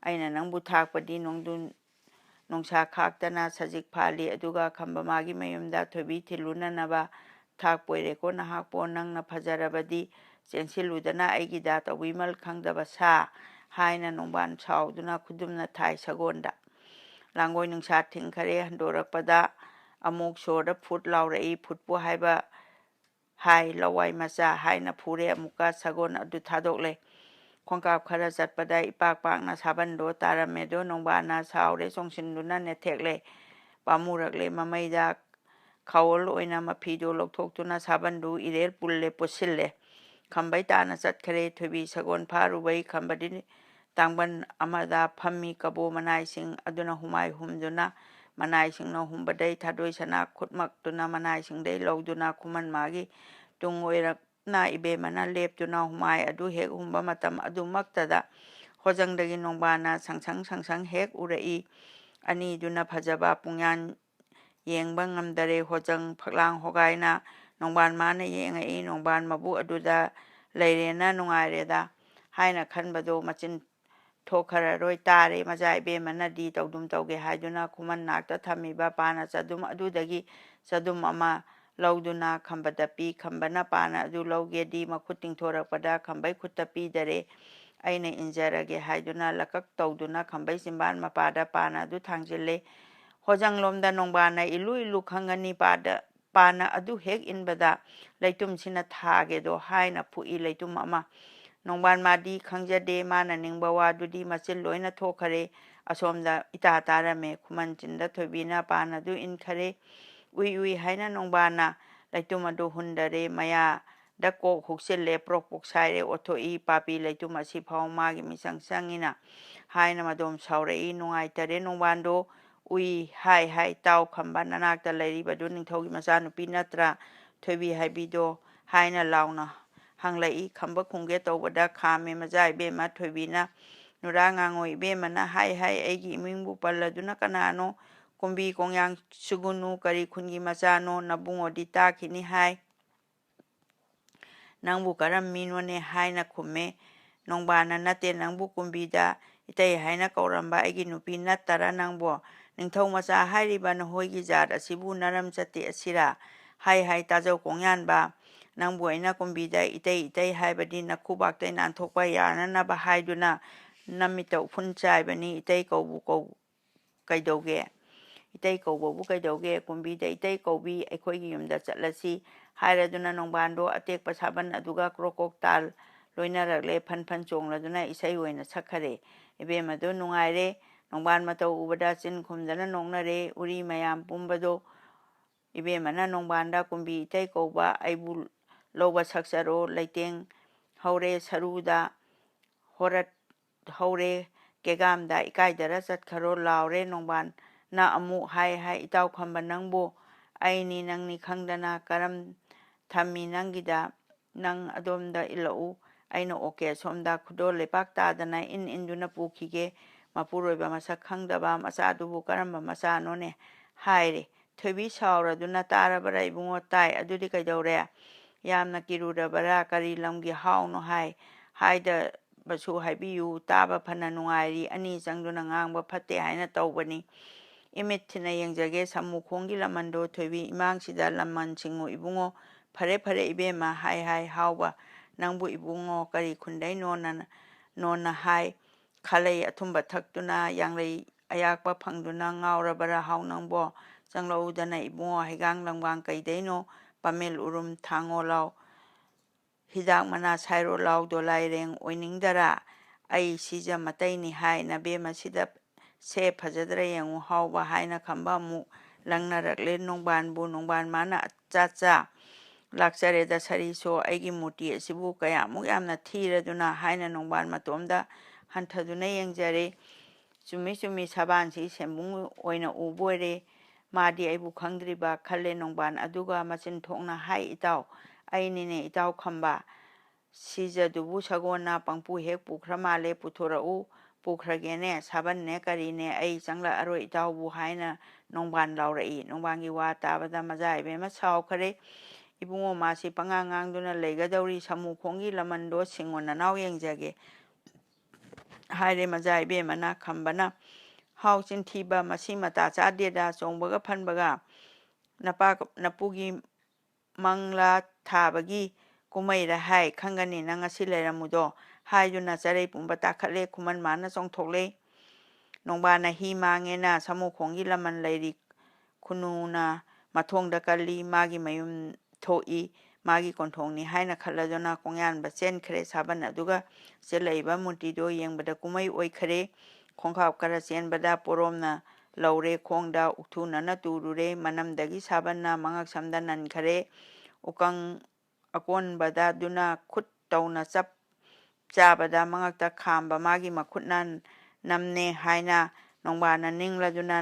ꯑꯩꯅ ꯅꯪꯕꯨ ꯊꯥꯛꯄꯗꯤ ꯅꯨꯡꯁꯥ ꯈꯥꯛꯇꯅ ꯁꯖꯤꯛ ꯐꯥꯜꯂꯤ ꯑꯗꯨꯒ ꯈꯝꯕ ꯃꯥꯒꯤ ꯃꯌꯨꯝꯗ ꯊꯣꯏꯕꯤ ꯊꯤꯜꯂꯨꯅꯅꯕ ꯊꯥꯛꯄꯣꯏꯔꯦꯀꯣ ꯅꯍꯥꯛꯄꯣ ꯅꯪꯅ ꯐꯖꯔꯕꯗꯤ ꯆꯦꯟꯁꯤꯜꯂꯨꯗꯅ ꯑꯩꯒꯤꯗ ꯇꯧꯕꯤꯃꯜ ꯈꯪꯗꯕ ꯁꯥ ꯍꯥꯏꯅ ꯅꯣꯡꯕꯥꯟ ꯁꯥꯎꯗꯨꯅ ꯈꯨꯗꯨꯝꯅ ꯊꯥꯏ ꯁꯒꯣꯟꯗ ꯂꯥꯡꯒꯣꯏ ꯅꯨꯡꯁꯥ ꯊꯤꯡꯈꯔꯦ ꯍꯟꯗꯣꯔꯛꯄꯗ ꯑꯃꯨꯛ ꯁꯣꯔꯗ ꯐꯨꯠ ꯂꯥꯎꯔꯛꯏ ꯐꯨꯠꯄꯨ ꯍꯥꯏ ꯂꯋꯥꯏ ꯃꯆꯥ ꯍꯥꯏꯅ ꯐꯨꯔꯦ ꯑꯃꯨꯛꯀ ꯁꯒꯣꯟ ꯑꯗꯨ ꯊꯥꯗꯣꯛꯂꯦ ꯈꯣꯡꯀꯥꯞ ꯈꯔ ꯆꯠꯄꯗ ꯏꯄꯥꯛ ꯄꯥꯛꯅ ꯁꯥꯕꯟꯗꯣ ꯇꯥꯔꯝꯃꯦꯗꯣ ꯅꯣꯡꯕꯥꯟꯅ ꯁꯥꯎꯔꯦ ꯆꯣꯡꯁꯤꯟꯗꯨꯅ ꯅꯦꯠꯊꯦꯛꯂꯦ ꯄꯥꯝꯃꯨꯔꯛꯂꯦ ꯃꯃꯩꯗ ꯈꯥꯎꯋꯜ ꯑꯣꯏꯅ ꯃꯐꯤꯗꯣ ꯂꯧꯊꯣꯛꯇꯨꯅ ꯁꯥꯕꯟꯗꯨ ꯏꯔꯦꯜ ꯄꯨꯠꯁꯤꯜꯂꯦ ꯈꯝꯕꯩ ꯇꯥꯅ ꯆꯠꯈꯔꯦ ꯊꯣꯏꯕꯤ ꯁꯒꯣꯟ ꯐꯥꯔꯨꯕꯩ ꯈꯝꯕꯗꯤ ꯇꯥꯡꯕꯟ ꯑꯃꯗ ꯐꯝꯃꯤ ꯀꯕꯣ ꯃꯅꯥꯏꯁꯤꯡ ꯑꯗꯨꯅ ꯍꯨꯃꯥꯏ ꯍꯨꯝꯗꯨꯅ ꯃꯅꯥꯏꯁꯤꯡꯅ ꯍꯨꯝꯕꯗꯩ ꯊꯥꯗꯣꯏ ꯁꯅꯥ ꯈꯨꯠꯃꯛꯇꯨꯅ ꯃꯅꯥꯏꯁꯤꯡꯗꯩ ꯂꯧꯗꯨꯅ ꯈꯨꯃꯟ ꯃꯥꯒꯤ ꯇꯨꯡ ꯑꯣꯏꯔꯞꯅ ꯏꯕꯦꯝꯃꯅ ꯂꯦꯞꯇꯨꯅ ꯍꯨꯃꯥꯏ ꯑꯗꯨ ꯍꯦꯛ ꯍꯨꯝꯕ ꯃꯇꯝ ꯑꯗꯨꯃꯛꯇꯗ ꯍꯣꯖꯪꯗꯒꯤ ꯅꯣꯡꯕꯥꯟꯅ ꯁꯪꯁꯪ ꯍꯦꯛ ꯎꯔꯛꯏ ꯑꯅꯤꯗꯨꯅ ꯐꯖꯕ ꯄꯨꯡꯌꯥꯟ ꯌꯦꯡꯕ ꯉꯝꯗꯔꯦ ꯍꯣꯖꯪ ꯐꯛꯂꯥꯡ ꯍꯣꯒꯥꯏꯅ ꯅꯣꯡꯕꯥꯟ ꯃꯥꯅ ꯌꯦꯡꯉꯛꯏ ꯅꯣꯡꯕꯥꯟ ꯃꯕꯨꯛ ꯑꯗꯨꯗ ꯂꯩꯔꯦꯅ ꯅꯨꯡꯉꯥꯏꯔꯦꯗ ꯍꯥꯏꯅ ꯈꯟꯕꯗꯣ ꯃꯆꯤꯟ ꯊꯣꯛꯈꯔꯔꯣꯏ ꯇꯥꯔꯦ ꯃꯆꯥ ꯏꯕꯦꯝꯃꯅꯗꯤ ꯇꯧꯗꯨꯝ ꯇꯧꯒꯦ ꯍꯥꯏꯗꯨꯅ ꯈꯨꯃꯟ ꯅꯥꯛꯇ ꯊꯝꯃꯤꯕ ꯄꯥꯅ ꯆꯗꯨꯝ ꯑꯗꯨꯗꯒꯤ ꯆꯗꯨꯝ ꯑꯃ ꯂꯧꯗꯨꯅ ꯈꯝꯕꯗ ꯄꯤ ꯈꯝꯕꯅ ꯄꯥꯅ ꯑꯗꯨ ꯂꯧꯒꯦꯗꯤ ꯃꯈꯨꯠ ꯇꯤꯡꯊꯣꯔꯛꯄꯗ ꯈꯝꯕꯩ ꯈꯨꯠꯇ ꯄꯤꯗꯔꯦ ꯑꯩꯅ ꯏꯟꯖꯔꯒꯦ ꯍꯥꯏꯗꯨꯅ ꯂꯀꯛ ꯇꯧꯗꯨꯅ ꯈꯝꯕꯩ ꯆꯤꯝꯕꯥꯟ ꯃꯄꯥꯗ ꯄꯥꯅ ꯑꯗꯨ ꯊꯥꯡꯖꯤꯜꯂꯦ ꯍꯣꯖꯪꯂꯣꯝꯗ ꯅꯣꯡꯕꯥꯟꯅ ꯏꯂꯨ ꯏꯂꯨ ꯈꯪꯒꯅꯤ ꯄꯥꯅ ꯑꯗꯨ ꯍꯦꯛ ꯏꯟꯕꯗ ꯂꯩꯇꯨꯝꯁꯤꯅ ꯊꯥꯒꯦꯗꯣ ꯍꯥꯏꯅ ꯐꯨꯛꯏ ꯂꯩꯇꯨꯝ ꯑꯃ ꯅꯣꯡꯕꯥꯟ ꯃꯥꯗꯤ ꯈꯪꯖꯗꯦ ꯃꯥꯅ ꯅꯤꯡꯕ ꯋꯥꯗꯨꯗꯤ ꯃꯆꯤꯟ ꯂꯣꯏꯅ ꯊꯣꯛꯈꯔꯦ ꯑꯁꯣꯝꯗ ꯏꯇꯥ ꯇꯥꯔꯝꯃꯦ ꯈꯨꯃꯟ ꯆꯤꯟꯗ ꯊꯣꯏꯕꯤꯅ ꯄꯥꯟ ꯑꯗꯨ ꯏꯟꯈꯔꯦ ꯎꯏ ꯎꯏ ꯍꯥꯏꯅ ꯅꯣꯡꯕꯥꯟꯅ ꯂꯩꯇꯨꯝ ꯑꯗꯨ ꯍꯨꯟꯗꯔꯦ ꯃꯌꯥꯗ ꯀꯣꯛ ꯍꯨꯛꯆꯤꯜꯂꯦ ꯄ꯭ꯔꯣꯛ ꯄ꯭ꯔꯣꯛ ꯁꯥꯏꯔꯦ ꯑꯣꯠꯊꯣꯛꯏ ꯄꯥꯄꯤ ꯂꯩꯇꯨꯝ ꯑꯁꯤꯐꯥꯎ ꯃꯥꯒꯤ ꯃꯤꯆꯪ ꯆꯪꯏꯅ ꯍꯥꯏꯅ ꯃꯗꯣꯝ ꯁꯥꯎꯔꯛꯏ ꯅꯨꯡꯉꯥꯏꯇꯔꯦ ꯅꯣꯡꯕꯥꯟꯗꯣ ꯎꯏ ꯍꯥꯏ ꯍꯥꯏ ꯇꯥꯎ ꯈꯝꯕ ꯅꯅꯥꯛꯇ ꯂꯩꯔꯤꯕꯗꯨ ꯅꯤꯡꯊꯧꯒꯤ ꯃꯆꯥꯅꯨꯄꯤ ꯅꯠꯇ꯭ꯔꯥ ꯊꯣꯏꯕꯤ ꯍꯥꯏꯕꯤꯗꯣ ꯍꯥꯏꯅ ꯂꯥꯎꯅ ꯍꯪꯂꯛꯏ ꯈꯝꯕ ꯈꯨꯝꯒꯦ ꯇꯧꯕꯗ ꯈꯥꯝꯃꯦ ꯃꯆꯥ ꯏꯕꯦꯝꯃ ꯊꯣꯏꯕꯤꯅ ꯅꯨꯔꯥ ꯉꯥꯡꯉꯣꯏ ꯏꯕꯦꯝꯃꯅ ꯍꯥꯏ ꯍꯥꯏ ꯑꯩꯒꯤ ꯏꯃꯤꯡꯕꯨ ꯄꯜꯂꯗꯨꯅ ꯀꯅꯥꯅꯣ ꯀꯨꯝꯕꯤ ꯀꯣꯡꯌꯥꯡ ꯁꯨꯒꯨꯅꯨ ꯀꯔꯤ ꯈꯨꯟꯒꯤ ꯃꯆꯥꯅꯣ ꯅꯕꯨꯡꯉꯣꯗꯤ ꯇꯥꯈꯤꯅꯤ ꯍꯥꯏ ꯅꯪꯕꯨ ꯀꯔꯝ ꯃꯤꯅꯣꯅꯦ ꯍꯥꯏꯅ ꯈꯨꯝꯃꯦ ꯅꯣꯡꯕꯥꯟꯅ ꯅꯠꯇꯦ ꯅꯪꯕꯨ ꯀꯨꯝꯕꯤꯗ ꯏꯇꯩ ꯍꯥꯏꯅ ꯀꯧꯔꯝꯕ ꯑꯩꯒꯤ ꯅꯨꯄꯤ ꯅꯠꯇꯔ ꯅꯪꯕꯨ ꯅꯤꯡꯊꯧ ꯃꯆꯥ ꯍꯥꯏꯔꯤꯕ ꯅꯈꯣꯏꯒꯤ ꯖꯥꯠ ꯑꯁꯤꯕꯨ ꯅꯔꯝ ꯆꯠꯇꯦ ꯑꯁꯤꯔꯥ ꯍꯥꯏ ꯍꯥꯏ ꯇꯥꯖꯧ ꯀꯣꯡꯌꯥꯟꯕ ꯅꯪꯕꯨ ꯑꯩꯅ ꯀꯨꯝꯕꯤꯗ ꯏꯇꯩ ꯏꯇꯩ ꯍꯥꯏꯕꯗꯤ ꯅꯈꯨꯕꯥꯛꯇꯩ ꯅꯥꯟꯊꯣꯛꯄ ꯌꯥꯅꯅꯕ ꯍꯥꯏꯗꯨꯅ ꯅꯃꯤꯠꯇ ꯎꯐꯨꯟ ꯆꯥꯏꯕꯅꯤ ꯏꯇꯩ ꯀꯩꯗꯧꯒꯦ ꯏꯇꯩ ꯀꯧꯕꯕꯨ ꯀꯩꯗꯧꯒꯦ ꯀꯨꯝꯕꯤꯗ ꯏꯇꯩ ꯀꯧꯕꯤ ꯑꯩꯈꯣꯏꯒꯤ ꯌꯨꯝꯗ ꯆꯠꯂꯁꯤ ꯍꯥꯏꯔꯗꯨꯅ ꯅꯣꯡꯕꯥꯟꯗꯣ ꯑꯇꯦꯛꯄ ꯁꯥꯕꯟ ꯑꯗꯨꯒ ꯀ꯭ꯔꯣꯛ ꯇꯥꯜ ꯂꯣꯏꯅꯔꯛꯂꯦ ꯐꯟ ꯐꯟ ꯆꯣꯡꯂꯗꯨꯅ ꯏꯁꯩ ꯑꯣꯏꯅ ꯁꯛꯈꯔꯦ ꯏꯕꯦꯝꯃꯗꯨ ꯅꯨꯡꯉꯥꯏꯔꯦ ꯅꯣꯡꯕꯥꯟ ꯃꯇꯧ ꯎꯕꯗ ꯆꯤꯟ ꯈꯨꯝꯗꯅ ꯅꯣꯛꯅꯔꯦ ꯎꯔꯤ ꯃꯌꯥꯝ ꯄꯨꯝꯕꯗꯣ ꯏꯕꯦꯝꯃꯅ ꯅꯣꯡꯕꯥꯟꯗ ꯀꯨꯝꯕꯤ ꯏꯇꯩ ꯀꯧꯕ ꯑꯩꯕꯨ ꯂꯧꯕ ꯁꯛꯆꯔꯣ ꯂꯩꯇꯦꯡ ꯍꯧꯔꯦ ꯁꯔꯨꯗ ꯍꯣꯔꯠ ꯍꯧꯔꯦ ꯀꯦꯒꯥꯝꯗ ꯏꯀꯥꯏꯗꯔ ꯆꯠꯈꯔꯣ ꯂꯥꯎꯔꯦ ꯅꯣꯡꯕꯥꯟꯅ ꯑꯃꯨꯛ ꯍꯥꯏ ꯍꯥꯏ ꯏꯇꯥꯎ ꯈꯝꯕ ꯅꯪꯕꯨ ꯑꯩꯅꯤ ꯅꯪꯅꯤ ꯈꯪꯗꯅ ꯀꯔꯝ ꯊꯝꯃꯤ ꯅꯪꯒꯤꯗ ꯅꯪ ꯑꯗꯣꯝꯗ ꯏꯜꯂꯛꯎ ꯑꯩꯅ ꯑꯣꯛꯀꯦ ꯑꯁꯣꯝꯗ ꯈꯨꯗꯣꯜ ꯂꯩꯄꯥꯛ ꯇꯥꯗꯅ ꯏꯟꯗꯨꯅ ꯄꯨꯈꯤꯒꯦ ꯃꯄꯨꯔꯣꯏꯕ ꯃꯁꯛ ꯈꯪꯗꯕ ꯃꯆꯥꯗꯨꯕꯨ ꯀꯔꯝꯕ ꯃꯆꯥꯅꯣꯅꯦ ꯍꯥꯏꯔꯦ ꯊꯣꯏꯕꯤ ꯁꯥꯎꯔꯗꯨꯅ ꯇꯥꯔꯕꯔꯥ ꯏꯕꯨꯡꯉꯣ ꯇꯥꯏ ꯑꯗꯨꯗꯤ ꯀꯩꯗꯧꯔꯦ ꯌꯥꯝꯅ ꯀꯤꯔꯨꯔꯕꯔꯥ ꯀꯔꯤ ꯂꯝꯒꯤ ꯍꯥꯎꯅꯣ ꯍꯥꯏꯗꯕꯁꯨ ꯍꯥꯏꯕꯤꯌꯨ ꯇꯥꯕ ꯐꯅ ꯅꯨꯡꯉꯥꯏꯔꯤ ꯑꯅꯤ ꯆꯪꯗꯨꯅ ꯉꯥꯡꯕ ꯐꯠꯇꯦ ꯍꯥꯏꯅ ꯇꯧꯕꯅꯤ ꯏꯃꯤꯠ ꯊꯤꯟꯅ ꯌꯦꯡꯖꯒꯦ ꯁꯃꯨꯈꯣꯡꯒꯤ ꯂꯃꯟꯗꯣ ꯊꯣꯏꯕꯤ ꯏꯃꯥꯡꯁꯤꯗ ꯂꯃꯟ ꯁꯤꯡꯉꯨ ꯏꯕꯨꯡꯉꯣ ꯐꯔꯦ ꯐꯔꯦ ꯏꯕꯦꯝꯃ ꯍꯥꯏ ꯍꯥꯏ ꯍꯥꯎꯕ ꯅꯪꯕꯨ ꯏꯕꯨꯡꯉꯣ ꯀꯔꯤ ꯈꯨꯟꯗꯩꯅꯣꯅ ꯍꯥꯏ ꯈꯥꯂꯩ ꯑꯊꯨꯝꯕ ꯊꯛꯇꯨꯅ ꯌꯥꯡꯂꯩ ꯑꯌꯥꯛꯄ ꯐꯪꯗꯨꯅ ꯉꯥꯎꯔꯕꯔꯥ ꯍꯥꯎ ꯅꯪꯕꯣ ꯆꯪꯂꯛꯎꯗꯅ ꯏꯕꯨꯡꯉꯣ ꯍꯩꯒꯥꯡ ꯂꯝꯒꯥꯡ ꯀꯩꯗꯩꯅꯣ ꯄꯥꯃꯦꯜ ꯎꯔꯨꯝ ꯊꯥꯡꯉꯣ ꯂꯥꯎ ꯍꯤꯗꯥꯛ ꯃꯅꯥ ꯁꯥꯏꯔꯣ ꯂꯥꯎ ꯗꯣꯂꯥꯏꯔꯦꯡ ꯑꯣꯏꯅꯤꯡꯗꯔꯥ ꯑꯩ ꯁꯤꯖ ꯃꯇꯩꯅꯤ ꯍꯥꯏ ꯅꯕꯦꯝꯃ ꯁꯤꯗ ꯁꯦ ꯐꯖꯗ꯭ꯔ ꯌꯦꯡꯉꯨ ꯍꯥꯎꯕ ꯍꯥꯏꯅ ꯈꯝꯕ ꯑꯃꯨꯛ ꯂꯪꯅꯔꯛꯂꯦ ꯅꯣꯡꯕꯥꯟꯕꯨ ꯅꯣꯡꯕꯥꯟ ꯃꯥꯅ ꯑꯆꯥ ꯂꯥꯛꯆꯔꯦꯗ ꯁꯔꯤꯁꯣ ꯑꯩꯒꯤ ꯃꯨꯔꯇꯤ ꯑꯁꯤꯕꯨ ꯀꯌꯥꯃꯨꯛ ꯌꯥꯝꯅ ꯊꯤꯔꯗꯨꯅ ꯍꯥꯏꯅ ꯅꯣꯡꯕꯥꯟ ꯃꯇꯣꯝꯗ ꯍꯟꯊꯗꯨꯅ ꯌꯦꯡꯖꯔꯦ ꯆꯨꯝꯃꯤ ꯆꯨꯝꯃꯤ ꯁꯕꯥꯟꯁꯤ ꯁꯦꯝꯕꯨꯡ ꯑꯣꯏꯅ ꯎꯕ ꯑꯣꯏꯔꯦ ꯃꯥꯗꯤ ꯑꯩꯕꯨ ꯈꯪꯗ꯭ꯔꯤꯕ ꯈꯜꯂꯦ ꯅꯣꯡꯕꯥꯟ ꯑꯗꯨꯒ ꯃꯆꯤꯟ ꯊꯣꯛꯅ ꯍꯥꯏ ꯏꯇꯥꯎ ꯑꯩꯅꯤꯅꯦ ꯏꯇꯥꯎ ꯈꯝꯕ ꯁꯤꯖꯗꯨꯕꯨ ꯁꯒꯣꯜꯅ ꯄꯪꯄꯨ ꯍꯦꯛ ꯄꯨꯈ꯭ꯔ ꯃꯥꯜꯂꯦ ꯄꯨꯊꯣꯔꯛꯎ ꯄꯨꯈ꯭ꯔꯒꯦꯅꯦ ꯁꯥꯕꯟꯅꯦ ꯀꯔꯤꯅꯦ ꯑꯩ ꯆꯪꯂꯛꯑꯔꯣꯏ ꯏꯇꯥꯎꯕꯨ ꯍꯥꯏꯅ ꯅꯣꯡꯕꯥꯟ ꯂꯥꯎꯔꯛꯏ ꯅꯣꯡꯕꯥꯟꯒꯤ ꯋꯥ ꯇꯥꯕꯗ ꯃꯆꯥ ꯏꯕꯦꯝꯃ ꯁꯥꯎꯈꯔꯦ ꯏꯕꯨꯡꯉꯣ ꯃꯥꯁꯤ ꯄꯉꯥꯡ ꯉꯥꯡꯗꯨꯅ ꯂꯩꯒꯗꯧꯔꯤ ꯁꯃꯨꯈꯣꯡꯒꯤ ꯂꯃꯟꯗꯣ ꯁꯤꯡꯉꯣ ꯅꯅꯥꯎ ꯌꯦꯡꯖꯒꯦ ꯍꯥꯏꯔꯦ ꯃꯆꯥ ꯏꯕꯦꯝꯃꯅ ꯈꯝꯕꯅ ꯍꯥꯎ ꯆꯤꯟꯊꯤꯕ ꯃꯁꯤ ꯃꯇꯥ ꯆꯥꯗꯦꯗ ꯆꯣꯡꯕꯒ ꯐꯟꯕꯒ ꯅꯄꯨꯒꯤ ꯃꯪꯂꯥ ꯊꯥꯕꯒꯤ ꯀꯨꯝꯃꯩꯔ ꯍꯥꯏ ꯈꯪꯒꯅꯤ ꯅꯪ ꯉꯁꯤ ꯂꯩꯔꯝꯃꯨꯗꯣ ꯍꯥꯏꯗꯨꯅ ꯆꯔꯩ ꯄꯨꯝꯕ ꯇꯥꯈꯠꯂꯦ ꯈꯨꯃꯟ ꯃꯥꯅ ꯆꯣꯡꯊꯣꯛꯂꯦ ꯅꯣꯡꯕꯥꯟꯅ ꯍꯤ ꯃꯥꯡꯉꯦꯅ ꯁꯃꯨꯈꯣꯡꯒꯤ ꯂꯃꯟ ꯂꯩꯔꯤ ꯈꯨꯅꯨꯅ ꯃꯊꯣꯡꯗ ꯀꯜꯂꯤ ꯃꯥꯒꯤ ꯃꯌꯨꯝ ꯊꯣꯛꯏ ꯃꯥꯒꯤ ꯀꯣꯟꯊꯣꯡꯅꯤ ꯍꯥꯏꯅ ꯈꯜꯂꯗꯨꯅ ꯀꯣꯡꯌꯥꯟꯕ ꯆꯦꯟꯈ꯭ꯔꯦ ꯁꯥꯕꯟ ꯑꯗꯨꯒ ꯆꯦꯜꯂꯛꯏꯕ ꯃꯨꯔꯇꯤꯗꯣ ꯌꯦꯡꯕꯗ ꯀꯨꯝꯃꯩ ꯑꯣꯏꯈꯔꯦ ꯈꯣꯡꯀꯥꯞ ꯈꯔ ꯆꯦꯟꯕꯗ ꯄꯣꯔꯣꯝꯅ ꯂꯧꯔꯦ ꯈꯣꯡꯗ ꯎꯛꯊꯨꯅꯅ ꯇꯨꯔꯨꯔꯦ ꯃꯅꯝꯗꯒꯤ ꯁꯥꯕꯟꯅ ꯃꯉꯛꯁꯝꯗ ꯅꯟꯈꯔꯦ ꯎꯀꯪ ꯑꯀꯣꯟꯕꯗꯨꯅ ꯈꯨꯠ ꯇꯧꯅ ꯆꯞ ꯆꯥꯕꯗ ꯃꯉꯛꯇ ꯈꯥꯝꯕ ꯃꯥꯒꯤ ꯃꯈꯨꯠꯅ ꯅꯝꯅꯦ ꯍꯥꯏꯅ ꯅꯣꯡꯕꯥꯟꯅ ꯅꯤꯡꯂꯗꯨꯅ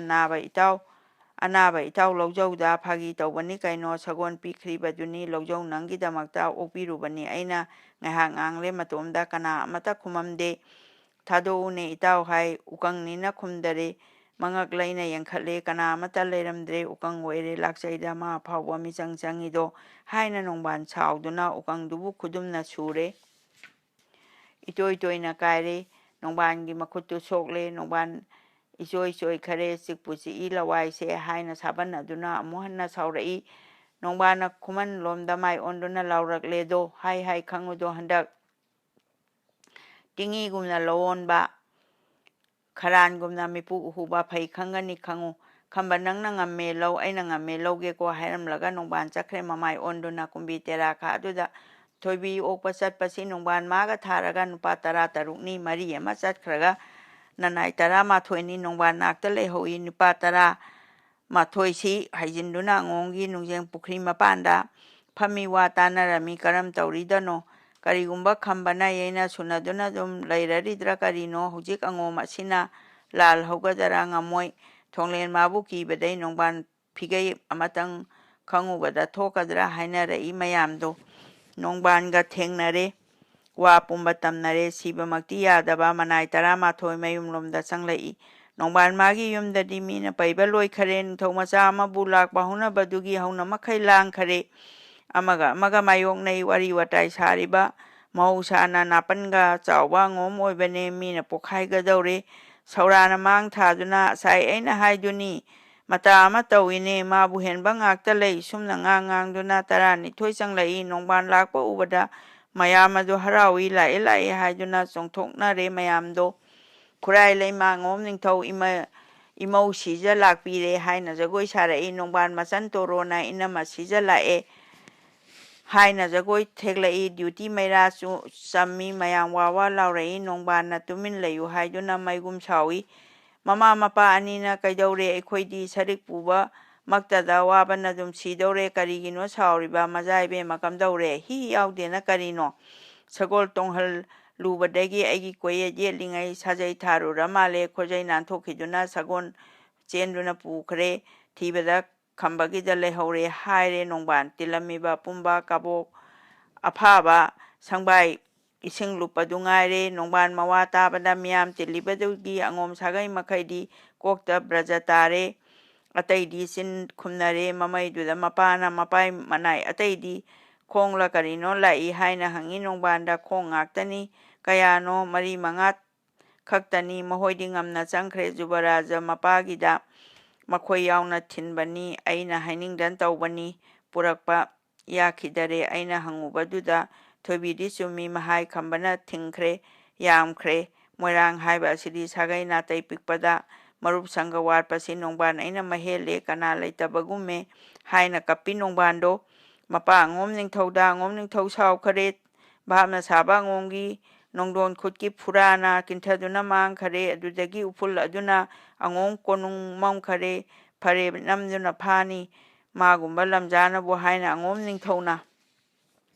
ꯑꯅꯥꯕ ꯏꯇꯥꯎ ꯂꯧꯖꯧꯗ ꯐꯥꯒꯤ ꯇꯧꯕꯅꯤ ꯀꯩꯅꯣ ꯁꯒꯣꯜ ꯄꯤꯈ꯭ꯔꯤꯕꯗꯨꯅꯤ ꯂꯧꯖꯧ ꯅꯪꯒꯤꯗꯃꯛꯇ ꯑꯣꯛꯄꯤꯔꯨꯕꯅꯤ ꯑꯩꯅ ꯉꯥꯏꯍꯥꯛ ꯉꯥꯡꯂꯦ ꯃꯇꯣꯝꯗ ꯀꯅꯥ ꯑꯃꯠꯇ ꯈꯨꯃꯝꯗꯦ ꯊꯥꯗꯣꯛꯎꯅꯦ ꯏꯇꯥꯎ ꯍꯥꯏ ꯎꯀꯪꯅꯤꯅ ꯈꯨꯝꯗꯔꯦ ꯃꯉꯛ ꯂꯩꯅ ꯌꯦꯡꯈꯠꯂꯦ ꯀꯅꯥ ꯑꯃꯠꯇ ꯂꯩꯔꯝꯗ꯭ꯔꯦ ꯎꯀꯪ ꯑꯣꯏꯔꯦ ꯂꯥꯛꯆꯩꯗ ꯃꯥ ꯐꯥꯎꯕ ꯃꯤꯆꯪ ꯆꯪꯉꯤꯗꯣ ꯍꯥꯏꯅ ꯅꯣꯡꯕꯥꯟ ꯁꯥꯎꯗꯨꯅ ꯎꯀꯪꯗꯨꯕꯨ ꯈꯨꯗꯨꯝꯅ ꯁꯨꯔꯦ ꯏꯇꯣꯏ ꯇꯣꯏꯅ ꯀꯥꯏꯔꯦ ꯅꯣꯡꯕꯥꯟꯒꯤ ꯃꯈꯨꯠꯇꯨ ꯁꯣꯛꯂꯦ ꯅꯣꯡꯕꯥꯟ ꯏꯆꯣꯏ ꯆꯣꯏꯈꯔꯦ ꯆꯤꯛꯄꯨ ꯆꯤꯛꯏ ꯂꯋꯥꯏꯁꯦ ꯍꯥꯏꯅ ꯁꯥꯕꯟꯅꯗꯨꯅ ꯑꯃꯨꯛ ꯍꯟꯅ ꯁꯥꯎꯔꯛꯏ ꯅꯣꯡꯕꯥꯟꯅ ꯈꯨꯃꯟ ꯂꯣꯝꯗ ꯃꯥꯏ ꯑꯣꯟꯗꯨꯅ ꯂꯥꯎꯔꯛꯂꯦꯗꯣ ꯍꯥꯏ ꯈꯪꯉꯨꯗꯣ ꯍꯟꯗꯛ ꯇꯤꯡꯉꯤꯒꯨꯝꯅ ꯂꯋꯣꯟꯕ ꯈꯔꯥꯟꯒꯨꯝꯅ ꯃꯤꯄꯨ ꯍꯨꯕ ꯐꯩ ꯈꯪꯒꯅꯤ ꯈꯪꯉꯨ ꯈꯝꯕ ꯅꯪꯅ ꯉꯝꯃꯦ ꯂꯧ ꯑꯩꯅ ꯉꯝꯃꯦ ꯂꯧꯒꯦꯀꯣ ꯍꯥꯏꯔꯝꯂꯒ ꯅꯣꯡꯕꯥꯟ ꯆꯠꯈ꯭ꯔꯦ ꯃꯃꯥꯏ ꯑꯣꯟꯗꯨꯅ ꯀꯨꯝꯕꯤ ꯇꯦꯔꯥꯈꯥ ꯑꯗꯨꯗ ꯊꯣꯏꯕꯤ ꯑꯣꯛꯄ ꯆꯠꯄꯁꯤ ꯅꯣꯡꯕꯥꯟ ꯃꯥꯒ ꯊꯥꯔꯒ ꯅꯨꯄꯥ 13ꯅꯤ 4 ꯑꯃ ꯆꯠꯈ꯭ꯔꯒ ꯅꯅꯥꯏ 12ꯅꯤ ꯅꯣꯡꯕꯥꯟ ꯅꯥꯛꯇ ꯂꯩꯍꯧꯏ ꯅꯨꯄꯥ 12ꯁꯤ ꯍꯩꯖꯤꯟꯗꯨꯅ ꯑꯉꯣꯝꯒꯤ ꯅꯨꯡꯖꯦꯡ ꯄꯨꯈ꯭ꯔꯤ ꯃꯄꯥꯟꯗ ꯐꯝꯃꯤ ꯋꯥ ꯇꯥꯟꯅꯔꯝꯃꯤ ꯀꯔꯝ ꯇꯧꯔꯤꯗꯅꯣ ꯀꯔꯤꯒꯨꯝꯕ ꯈꯝꯕꯅ ꯌꯩꯅ ꯁꯨꯅꯗꯨꯅ ꯑꯗꯨꯝ ꯂꯩꯔꯔꯤꯗ꯭ꯔꯥ ꯀꯔꯤꯅꯣ ꯍꯧꯖꯤꯛ ꯑꯉꯣꯝ ꯑꯁꯤꯅ ꯂꯥꯜ ꯍꯧꯒꯗꯔꯥ ꯉꯝꯃꯣꯏ ꯊꯣꯡꯂꯦꯟ ꯃꯥꯕꯨ ꯀꯤꯕꯗꯩ ꯅꯣꯡꯕꯥꯟ ꯐꯤꯒꯩ ꯑꯃꯇꯪ ꯈꯪꯉꯨꯕꯗ ꯊꯣꯛꯀꯗ꯭ꯔꯥ ꯍꯥꯏꯅꯔꯛꯏ ꯃꯌꯥꯝꯗꯣ ꯅꯣꯡꯕꯥꯟꯒ ꯊꯦꯡꯅꯔꯦ ꯋꯥ ꯄꯨꯝꯕ ꯇꯝꯅꯔꯦ ꯁꯤꯕꯃꯛꯇꯤ ꯌꯥꯗꯕ ꯃꯅꯥꯏ 11 ꯃꯌꯨꯝꯂꯣꯝꯗ ꯆꯪꯂꯛꯏ ꯅꯣꯡꯕꯥꯟ ꯃꯥꯒꯤ ꯌꯨꯝꯗꯗꯤ ꯃꯤꯅ ꯄꯩꯕ ꯂꯣꯏꯈꯔꯦ ꯅꯤꯡꯊꯧ ꯃꯆꯥ ꯑꯃꯕꯨ ꯂꯥꯛꯄ ꯍꯧꯅꯕꯗꯨꯒꯤ ꯍꯧꯅ ꯃꯈꯩ ꯂꯥꯡꯈꯔꯦ ꯑꯃꯒ ꯃꯥꯌꯣꯛꯅꯩ ꯋꯥꯔꯤ ꯋꯥꯇꯥꯏ ꯁꯥꯔꯤꯕ ꯃꯍꯧꯁꯥꯅ ꯅꯥꯄꯟꯒ ꯆꯥꯎꯕ ꯑꯉꯣꯝ ꯑꯣꯏꯕꯅꯦ ꯃꯤꯅ ꯄꯣꯛꯈꯥꯏꯒꯗꯧꯔꯦ ꯁꯧꯔꯥꯅ ꯃꯥꯡ ꯊꯥꯗꯨꯅ ꯉꯁꯥꯏ ꯑꯩꯅ ꯍꯥꯏꯗꯨꯅꯤ ꯃꯇꯥ ꯑꯃ ꯇꯧꯏꯅꯦ ꯃꯥꯕꯨ ꯍꯦꯟꯕ ꯉꯥꯛꯇ ꯂꯩ ꯁꯨꯝꯅ ꯉꯥꯡꯗꯨꯅ 12 ꯆꯪꯂꯛꯏ ꯅꯣꯡꯕꯥꯟ ꯂꯥꯛꯄ ꯎꯕꯗ ꯃꯌꯥꯝ ꯑꯗꯨ ꯍꯔꯥꯎꯏ ꯂꯥꯛꯑꯦ ꯍꯥꯏꯗꯨꯅ ꯆꯣꯡꯊꯣꯛꯅꯔꯦ ꯃꯌꯥꯝꯗꯣ ꯈꯨꯔꯥꯏ ꯂꯩꯃ ꯑꯉꯣꯝ ꯅꯤꯡꯊꯧ ꯏꯃꯧ ꯁꯤꯖ ꯂꯥꯛꯄꯤꯔꯦ ꯍꯥꯏꯅ ꯖꯒꯣꯏ ꯁꯥꯔꯛꯏ ꯅꯣꯡꯕꯥꯟ ꯃꯆꯟ ꯇꯣꯔꯣꯅ ꯏꯅꯝꯃ ꯁꯤꯖ ꯂꯥꯛꯑꯦ ꯍꯥꯏꯅ ꯖꯒꯣꯏ ꯊꯦꯛꯂꯛꯏ ꯗ꯭ꯌꯨꯇꯤ ꯃꯩꯔꯥ ꯆꯝꯃꯤ ꯃꯌꯥꯝ ꯋꯥ ꯂꯥꯎꯔꯛꯏ ꯅꯣꯡꯕꯥꯟꯅ ꯇꯨꯃꯤꯟ ꯂꯩꯌꯨ ꯍꯥꯏꯗꯨꯅ ꯃꯩꯒꯨꯝ ꯁꯥꯎꯏ ꯃꯃꯥ ꯃꯄꯥ ꯑꯅꯤꯅ ꯀꯩꯗꯧꯔꯦ ꯑꯩꯈꯣꯏꯗꯤ ꯁꯔꯤꯛ ꯄꯨꯕ ꯃꯛꯇꯗ ꯋꯥꯕꯅ ꯑꯗꯨꯝ ꯁꯤꯗꯧꯔꯦ ꯀꯔꯤꯒꯤꯅꯣ ꯁꯥꯎꯔꯤꯕ ꯃꯆꯥ ꯏꯕꯦꯝꯃ ꯀꯝꯗꯧꯔꯦ ꯍꯤ ꯌꯥꯎꯗꯦꯅ ꯀꯔꯤꯅꯣ ꯁꯒꯣꯜ ꯇꯣꯡꯍꯜꯂꯨꯕꯗꯒꯤ ꯑꯩꯒꯤ ꯀꯣꯌꯦꯠ ꯌꯦꯠꯂꯤꯉꯩ ꯁꯥꯖꯩ ꯊꯥꯔꯨꯔ ꯃꯥꯜꯂꯦ ꯈꯣꯖꯩ ꯅꯥꯟꯊꯣꯛꯈꯤꯗꯨꯅ ꯁꯒꯣꯜ ꯆꯦꯟꯗꯨꯅ ꯄꯨꯈ꯭ꯔꯦ ꯊꯤꯕꯗ ꯈꯝꯕꯒꯤꯗ ꯂꯩꯍꯧꯔꯦ ꯍꯥꯏꯔꯦ ꯅꯣꯡꯕꯥꯟ ꯇꯤꯜꯂꯝꯃꯤꯕ ꯄꯨꯝꯕ ꯀꯕꯣꯛ ꯑꯐꯥꯕ ꯁꯪꯕꯥꯏ ꯏꯁꯤꯡ ꯂꯨꯞꯄꯗꯨ ꯉꯥꯏꯔꯦ ꯅꯣꯡꯕꯥꯟ ꯃꯋꯥ ꯇꯥꯕꯗ ꯃꯤꯌꯥꯝ ꯇꯤꯜꯂꯤꯕꯗꯨꯒꯤ ꯑꯉꯣꯝ ꯁꯥꯒꯩ ꯃꯈꯩꯗꯤ ꯀꯣꯛꯇ ꯕ꯭ꯔꯖ ꯇꯥꯔꯦ ꯑꯇꯩꯗꯤ ꯆꯤꯟ ꯈꯨꯝꯅꯔꯦ ꯃꯃꯩꯗꯨꯗ ꯃꯄꯥꯅ ꯃꯄꯥꯏ ꯃꯅꯥꯏ ꯑꯇꯩꯗꯤ ꯈꯣꯡꯂ ꯀꯔꯤꯅꯣ ꯂꯥꯛꯏ ꯍꯥꯏꯅ ꯍꯪꯉꯤ ꯅꯣꯡꯕꯥꯟꯗ ꯈꯣꯡ ꯉꯥꯛꯇꯅꯤ ꯀꯌꯥꯅꯣ 4-5 ꯈꯛꯇꯅꯤ ꯃꯈꯣꯏꯗꯤ ꯉꯝꯅ ꯆꯪꯈ꯭ꯔꯦ ꯖꯨꯕꯔꯥꯖ ꯃꯄꯥꯒꯤꯗ ꯃꯈꯣꯏ ꯌꯥꯎꯅ ꯊꯤꯟꯕꯅꯤ ꯑꯩꯅ ꯍꯥꯏꯅꯤꯡꯗꯅ ꯇꯧꯕꯅꯤ ꯄꯨꯔꯛꯄ ꯌꯥꯈꯤꯗꯔꯦ ꯑꯩꯅ ꯍꯪꯉꯨꯕꯗꯨꯗ ꯊꯣꯏꯕꯤꯗꯤ ꯆꯨꯝꯃꯤ ꯃꯍꯥꯏ ꯈꯝꯕꯅ ꯊꯤꯡꯈ꯭ꯔꯦ ꯌꯥꯝꯈ꯭ꯔꯦ ꯃꯣꯏꯔꯥꯡ ꯍꯥꯏꯕ ꯑꯁꯤꯗꯤ ꯁꯥꯒꯩ ꯅꯥꯇꯩ ꯄꯤꯛꯄꯗ ꯃꯔꯨꯞ ꯁꯪꯒ ꯋꯥꯠꯄꯁꯤ ꯅꯣꯡꯕꯥꯟ ꯑꯩꯅ ꯃꯍꯦꯜꯂꯦ ꯀꯅꯥ ꯂꯩꯇꯕꯒꯨꯝꯃꯦ ꯍꯥꯏꯅ ꯀꯞꯄꯤ ꯅꯣꯡꯕꯥꯟꯗꯣ ꯃꯄꯥ ꯑꯉꯣꯝ ꯅꯤꯡꯊꯧꯗ ꯑꯉꯣꯝ ꯅꯤꯡꯊꯧ ꯁꯥꯎꯈꯔꯦ ꯚꯥꯞꯅ ꯁꯥꯕ ꯑꯉꯣꯝꯒꯤ ꯅꯣꯡꯗꯣꯟ ꯈꯨꯠꯀꯤ ꯐꯨꯔꯥꯅ ꯀꯤꯟꯊꯗꯨꯅ ꯃꯥꯡꯈꯔꯦ ꯑꯗꯨꯗꯒꯤ ꯎꯐꯨꯜ ꯑꯗꯨꯅ ꯑꯉꯣꯝ ꯀꯣꯅꯨꯡ ꯃꯝꯈꯔꯦ ꯐꯔꯦ ꯅꯝꯗꯨꯅ ꯐꯥꯅꯤ ꯃꯥꯒꯨꯝꯕ ꯂꯝꯖꯥꯅꯕꯨ ꯍꯥꯏꯅ ꯑꯉꯣꯝ ꯅꯤꯡꯊꯧꯅ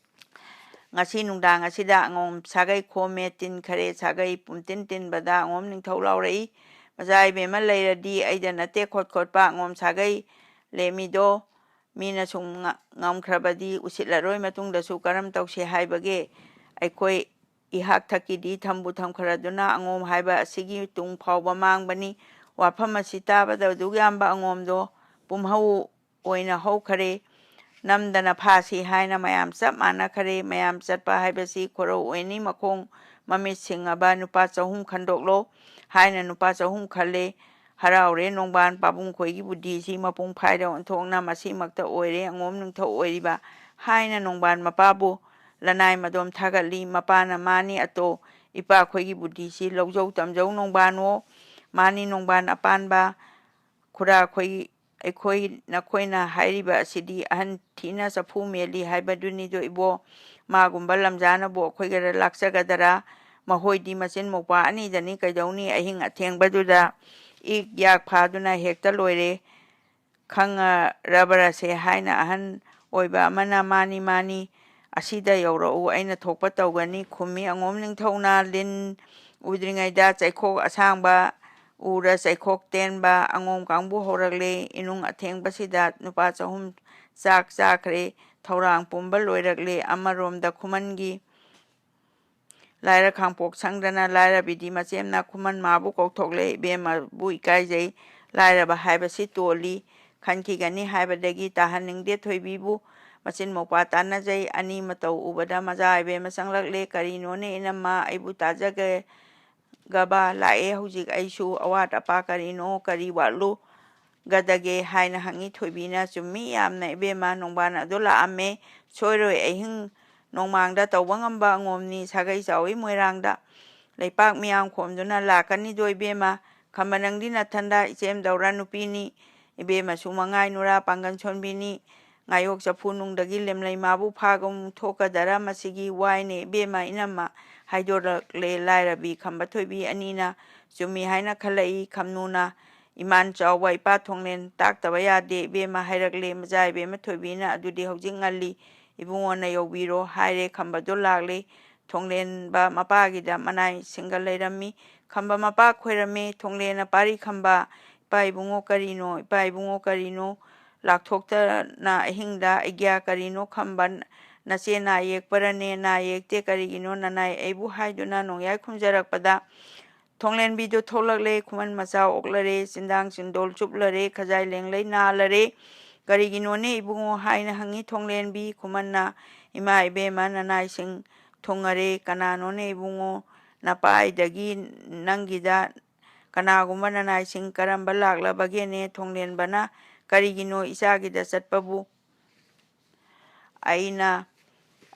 ꯉꯁꯤ ꯅꯨꯡꯗꯥꯡ ꯑꯁꯤꯗ ꯑꯉꯣꯝ ꯁꯥꯒꯩ ꯈꯣꯝꯃꯦ ꯇꯤꯟꯈꯔꯦ ꯁꯥꯒꯩ ꯄꯨꯝꯇꯤꯟ ꯇꯤꯟꯕꯗ ꯑꯉꯣꯝ ꯅꯤꯡꯊꯧ ꯂꯥꯎꯔꯛꯏ ꯃꯆꯥ ꯏꯕꯦꯝꯃ ꯂꯩꯔꯗꯤ ꯑꯩꯗ ꯅꯠꯇꯦ ꯈꯣꯠꯄ ꯑꯉꯣꯝ ꯁꯥꯒꯩ ꯂꯦꯝꯃꯤꯗꯣ ꯃꯤꯅ ꯁꯨꯝ ꯉꯝꯈ꯭ꯔꯕꯗꯤ ꯎꯁꯤꯠꯂꯔꯣꯏ ꯃꯇꯨꯡꯗꯁꯨ ꯀꯔꯝ ꯇꯧꯁꯦ ꯍꯥꯏꯕꯒꯦ ꯑꯩꯈꯣꯏ ꯏꯍꯥꯛ ꯊꯛꯀꯤꯗꯤ ꯊꯝꯕꯨ ꯊꯝꯈ꯭ꯔꯗꯨꯅ ꯑꯉꯣꯝ ꯍꯥꯏꯕ ꯑꯁꯤꯒꯤ ꯇꯨꯡ ꯐꯥꯎꯕ ꯃꯥꯡꯕꯅꯤ ꯋꯥꯐꯝ ꯑꯁꯤ ꯇꯥꯕꯗ ꯑꯗꯨꯛ ꯌꯥꯝꯕ ꯑꯉꯣꯝꯗꯣ ꯄꯨꯝꯍꯧ ꯑꯣꯏꯅ ꯍꯧꯈꯔꯦ ꯅꯝꯗꯅ ꯐꯥꯁꯤ ꯍꯥꯏꯅ ꯃꯌꯥꯝ ꯆꯞ ꯃꯥꯟꯅꯈꯔꯦ ꯃꯌꯥꯝ ꯆꯠꯄ ꯍꯥꯏꯕꯁꯤ ꯈꯣꯔꯧ ꯑꯣꯏꯅꯤ ꯃꯈꯣꯡ ꯃꯃꯤꯠ ꯁꯤꯡꯉꯕ ꯅꯨꯄꯥ 200 ꯈꯟꯗꯣꯛꯂꯣ ꯍꯥꯏꯅ ꯅꯨꯄꯥ 200 ꯈꯜꯂꯦ ꯍꯔꯥꯎꯔꯦ ꯅꯣꯡꯕꯥꯟ ꯄꯥꯕꯨꯡ ꯈꯣꯏꯒꯤ ꯕꯨꯙꯤꯁꯤ ꯃꯄꯨꯡ ꯐꯥꯏꯗ ꯑꯣꯟꯊꯣꯛꯅ ꯃꯁꯤꯃꯛꯇ ꯑꯣꯏꯔꯦ ꯑꯉꯣꯝ ꯅꯤꯡꯊꯧ ꯑꯣꯏꯔꯤꯕ ꯍꯥꯏꯅ ꯅꯣꯡꯕꯥꯟ ꯃꯄꯥꯕꯨ ꯂꯅꯥꯏ ꯃꯗꯣꯝ ꯊꯥꯒꯠꯂꯤ ꯃꯄꯥꯅ ꯃꯥꯅꯤ ꯑꯇꯣ ꯏꯄꯥꯈꯣꯏꯒꯤ ꯕꯨꯙꯤꯁꯤ ꯂꯧꯖꯧ ꯇꯝꯖꯧ ꯅꯣꯡꯕꯥꯟꯋꯣ ꯃꯥꯅꯤ ꯅꯣꯡꯕꯥꯟ ꯑꯄꯥꯟꯕ ꯈꯨꯔꯥꯈꯣꯏ ꯑꯩꯈꯣꯏ ꯅꯈꯣꯏꯅ ꯍꯥꯏꯔꯤꯕ ꯑꯁꯤꯗꯤ ꯑꯍꯟ ꯊꯤꯅ ꯆꯐꯨ ꯃꯦꯜꯂꯤ ꯍꯥꯏꯕꯗꯨꯅꯤꯗꯣ ꯏꯕꯣ ꯃꯥꯒꯨꯝꯕ ꯂꯝꯖꯥꯅꯕꯨ ꯑꯩꯈꯣꯏꯒ ꯂꯥꯛꯆꯒꯗꯔꯥ ꯃꯈꯣꯏꯗꯤ ꯃꯆꯤꯟ ꯃꯧꯄꯥ ꯑꯅꯤꯗꯅꯤ ꯀꯩꯗꯧꯅꯤ ꯑꯍꯤꯡ ꯑꯊꯦꯡꯕꯗꯨꯗ ꯏꯛ ꯌꯥꯛ ꯐꯥꯗꯨꯅ ꯍꯦꯛꯇ ꯂꯣꯏꯔꯦ ꯈꯪꯉꯔꯕꯔꯁꯦ ꯍꯥꯏꯅ ꯑꯍꯟ ꯑꯣꯏꯕ ꯑꯃꯅ ꯃꯥꯅꯤ ꯑꯁꯤꯗ ꯌꯧꯔꯛꯎ ꯑꯩꯅ ꯊꯣꯛꯄ ꯇꯧꯒꯅꯤ ꯈꯨꯝꯃꯤ ꯑꯉꯣꯝ ꯅꯤꯡꯊꯧꯅ ꯂꯤꯟ ꯎꯗ꯭ꯔꯤꯉꯩꯗ ꯆꯩꯈꯣꯛ ꯑꯁꯥꯡꯕ ꯎꯔ ꯆꯩꯈꯣꯛ ꯇꯦꯟꯕ ꯑꯉꯣꯝ ꯀꯥꯡꯕꯨ ꯍꯧꯔꯛꯂꯦ ꯏꯅꯨꯡ ꯑꯊꯦꯡꯕꯁꯤꯗ ꯅꯨꯄꯥ 200 ꯆꯥꯛ ꯆꯥꯈ꯭ꯔꯦ ꯊꯧꯔꯥꯡ ꯄꯨꯝꯕ ꯂꯣꯏꯔꯛꯂꯦ ꯑꯃꯔꯣꯝꯗ ꯈꯨꯃꯟꯒꯤ ꯂꯥꯏꯔ ꯈꯥꯡꯄꯣꯛ ꯁꯪꯗꯅ ꯂꯥꯏꯔꯕꯤꯗꯤ ꯃꯆꯦꯝꯅ ꯈꯨꯃꯟ ꯃꯥꯕꯨ ꯀꯧꯊꯣꯛꯂꯦ ꯏꯕꯦꯝꯃꯕꯨ ꯏꯀꯥꯏꯖꯩ ꯂꯥꯏꯔꯕ ꯍꯥꯏꯕꯁꯤ ꯇꯣꯜꯂꯤ ꯈꯟꯈꯤꯒꯅꯤ ꯍꯥꯏꯕꯗꯒꯤ ꯇꯥꯍꯟꯅꯤꯡꯗꯦ ꯊꯣꯏꯕꯤꯕꯨ ꯃꯆꯤꯟ ꯃꯧꯄꯥ ꯇꯥꯟꯅꯖꯩ ꯑꯅꯤ ꯃꯇꯧ ꯎꯕꯗ ꯃꯆꯥ ꯏꯕꯦꯝꯃ ꯆꯪꯂꯛꯂꯦ ꯀꯔꯤꯅꯣꯅꯦ ꯏꯅꯝꯃ ꯑꯩꯕꯨ ꯇꯥꯖꯒꯕ ꯂꯥꯛꯑꯦ ꯍꯧꯖꯤꯛ ꯑꯩꯁꯨ ꯑꯋꯥꯠ ꯑꯄꯥ ꯀꯔꯤꯅꯣ ꯀꯔꯤ ꯋꯥꯠꯂꯨꯒꯗꯒꯦ ꯍꯥꯏꯅ ꯍꯪꯉꯤ ꯊꯣꯏꯕꯤꯅ ꯆꯨꯝꯃꯤ ꯌꯥꯝꯅ ꯏꯕꯦꯝꯃ ꯅꯣꯡꯕꯥꯟ ꯑꯗꯣ ꯂꯥꯛꯑꯝꯃꯦ ꯁꯣꯏꯔꯣꯏ ꯑꯍꯤꯡ ꯅꯣꯡꯃꯥꯡꯗ ꯇꯧꯕ ꯉꯝꯕ ꯑꯉꯣꯝꯅꯤ ꯁꯥꯒꯩ ꯆꯥꯎꯏ ꯃꯣꯏꯔꯥꯡꯗ ꯂꯩꯄꯥꯛ ꯃꯤꯌꯥꯝ ꯈꯣꯝꯗꯨꯅ ꯂꯥꯛꯀꯅꯤꯗꯣ ꯏꯕꯦꯝꯃ ꯈꯝꯕ ꯅꯪꯗꯤ ꯅꯊꯟꯗ ꯏꯆꯦꯝꯗꯧꯔ ꯅꯨꯄꯤꯅꯤ ꯏꯕꯦꯝꯃꯁꯨ ꯃꯉꯥꯏ ꯅꯨꯔꯥ ꯄꯥꯡꯒꯟ ꯁꯣꯟꯕꯤꯅꯤ ꯉꯥꯌꯣꯛ ꯆꯐꯨ ꯅꯨꯡꯗꯒꯤ ꯂꯦꯝꯂꯩ ꯃꯥꯕꯨ ꯐꯥꯒꯨꯝ ꯊꯣꯛꯀꯗꯔ ꯃꯁꯤꯒꯤ ꯋꯥꯏꯅꯦ ꯏꯕꯦꯝꯃ ꯏꯅꯝꯃ ꯍꯥꯏꯗꯣꯔꯛꯂꯦ ꯂꯥꯏꯔꯕꯤ ꯈꯝꯕ ꯊꯣꯏꯕꯤ ꯑꯅꯤꯅ ꯆꯨꯝꯃꯤ ꯍꯥꯏꯅ ꯈꯜꯂꯛꯏ ꯈꯝꯅꯨꯅ ꯏꯃꯥꯟ ꯆꯥꯎꯕ ꯏꯄꯥ ꯊꯣꯡꯂꯦꯟ ꯇꯥꯛꯇꯕ ꯌꯥꯗꯦ ꯏꯕꯦꯝꯃ ꯍꯥꯏꯔꯛꯂꯦ ꯃꯆꯥ ꯏꯕꯦꯝꯃ ꯊꯣꯏꯕꯤꯅ ꯑꯗꯨꯗꯤ ꯍꯧꯖꯤꯛ ꯉꯜꯂꯤ ꯏꯕꯨꯡꯉꯣꯅ ꯌꯧꯕꯤꯔꯣ ꯍꯥꯏꯔꯦ ꯈꯝꯕꯗꯣ ꯂꯥꯛꯂꯦ ꯊꯣꯡꯂꯦꯟꯕ ꯃꯄꯥꯒꯤꯗ ꯃꯅꯥꯏ ꯁꯤꯡꯒ ꯂꯩꯔꯝꯃꯤ ꯈꯝꯕ ꯃꯄꯥ ꯈꯣꯏꯔꯝꯃꯤ ꯊꯣꯡꯂꯦꯟꯅ ꯄꯥꯔꯤ ꯈꯝꯕ ꯏꯄꯥ ꯏꯕꯨꯡꯉꯣ ꯀꯔꯤꯅꯣ ꯏꯄꯥ ꯏꯕꯨꯡꯉꯣ ꯀꯔꯤꯅꯣ ꯂꯥꯛꯊꯣꯛꯇꯅ ꯑꯍꯤꯡꯗ ꯑꯩꯒ꯭ꯌꯥ ꯀꯔꯤꯅꯣ ꯈꯝꯕ ꯅꯆꯦ ꯅꯥ ꯌꯦꯛꯄꯔꯅꯦ ꯅꯥ ꯌꯦꯛꯇꯦ ꯀꯔꯤꯒꯤꯅꯣ ꯅꯅꯥꯏ ꯑꯩꯕꯨ ꯍꯥꯏꯗꯨꯅ ꯅꯣꯡꯌꯥꯏ ꯈꯨꯝꯖꯔꯛꯄꯗ ꯊꯣꯡꯂꯦꯟꯕꯤꯗꯨ ꯊꯣꯛꯂꯛꯂꯦ ꯈꯨꯃꯟ ꯃꯆꯥ ꯑꯣꯛꯂꯔꯦ ꯆꯤꯟꯗꯥꯡ ꯆꯤꯟꯗꯣꯜ ꯆꯨꯞꯂꯔꯦ ꯈꯖꯥꯏ ꯂꯦꯡꯂꯩ ꯅꯥꯜꯂꯔꯦ ꯀꯔꯤꯒꯤꯅꯣꯅꯦ ꯏꯕꯨꯡꯉꯣ ꯍꯥꯏꯅ ꯍꯪꯉꯤ ꯊꯣꯡꯂꯦꯟꯕꯤ ꯈꯨꯃꯟꯅ ꯏꯃꯥ ꯏꯕꯦꯝꯃ ꯅꯅꯥꯏꯁꯤꯡ ꯊꯨꯡꯉꯔꯦ ꯀꯅꯥꯅꯣꯅꯦ ꯏꯕꯨꯡꯉꯣ ꯅꯄꯥꯏꯗꯒꯤ ꯅꯪꯒꯤꯗ ꯀꯅꯥꯒꯨꯝꯕ ꯅꯅꯥꯏꯁꯤꯡ ꯀꯔꯝꯕ ꯂꯥꯛꯂꯕꯒꯦꯅꯦ ꯊꯣꯡꯂꯦꯟꯕꯅ ꯀꯔꯤꯒꯤꯅꯣ ꯏꯆꯥꯒꯤꯗ ꯆꯠꯄꯕꯨ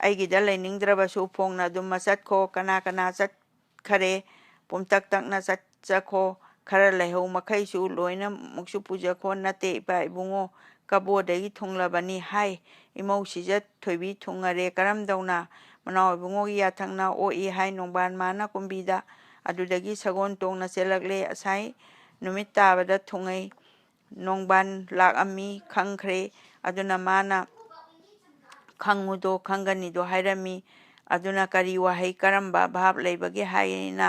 ꯑꯩꯒꯤꯗ ꯂꯩꯅꯤꯡꯗ꯭ꯔꯕꯁꯨ ꯐꯣꯡꯅ ꯑꯗꯨꯝ ꯆꯠꯈꯣ ꯀꯅꯥ ꯀꯅꯥ ꯆꯠꯈꯔꯦ ꯄꯨꯝꯇꯛ ꯇꯛꯅ ꯆꯠꯆꯈꯣ ꯈꯔ ꯂꯩꯍꯧ ꯃꯈꯩꯁꯨ ꯂꯣꯏꯅꯃꯛꯁꯨ ꯄꯨꯖꯈꯣ ꯅꯠꯇꯦ ꯏꯄꯥ ꯏꯕꯨꯡꯉꯣ ꯀꯕꯣꯗꯒꯤ ꯊꯨꯡꯂꯕꯅꯤ ꯍꯥꯏ ꯏꯃꯧ ꯁꯤꯖ ꯊꯣꯏꯕꯤ ꯊꯨꯡꯉꯔꯦ ꯀꯔꯝꯗꯧꯅ ꯃꯅꯥꯎ ꯏꯕꯨꯡꯉꯣꯒꯤ ꯌꯥꯊꯪꯅ ꯑꯣꯛꯏ ꯍꯥꯏ ꯅꯣꯡꯕꯥꯟ ꯃꯥꯅ ꯀꯨꯝꯕꯤꯗ ꯑꯗꯨꯗꯒꯤ ꯁꯒꯣꯜ ꯇꯣꯡꯅ ꯆꯦꯜꯂꯛꯂꯦ ꯑꯁꯥꯏ ꯅꯨꯃꯤꯠ ꯇꯥꯕꯗ ꯊꯨꯡꯉꯩ ꯅꯣꯡꯕꯥꯟ ꯂꯥꯛꯑꯝꯃꯤ ꯈꯪꯈ꯭ꯔꯦ ꯑꯗꯨꯅ ꯃꯥꯅ ꯈꯪꯉꯨꯗꯣ ꯈꯪꯒꯅꯤꯗꯣ ꯍꯥꯏꯔꯝꯃꯤ ꯑꯗꯨꯅ ꯀꯔꯤ ꯋꯥꯍꯩ ꯀꯔꯝꯕ ꯚꯥꯞ ꯂꯩꯕꯒꯦ ꯍꯥꯏꯅ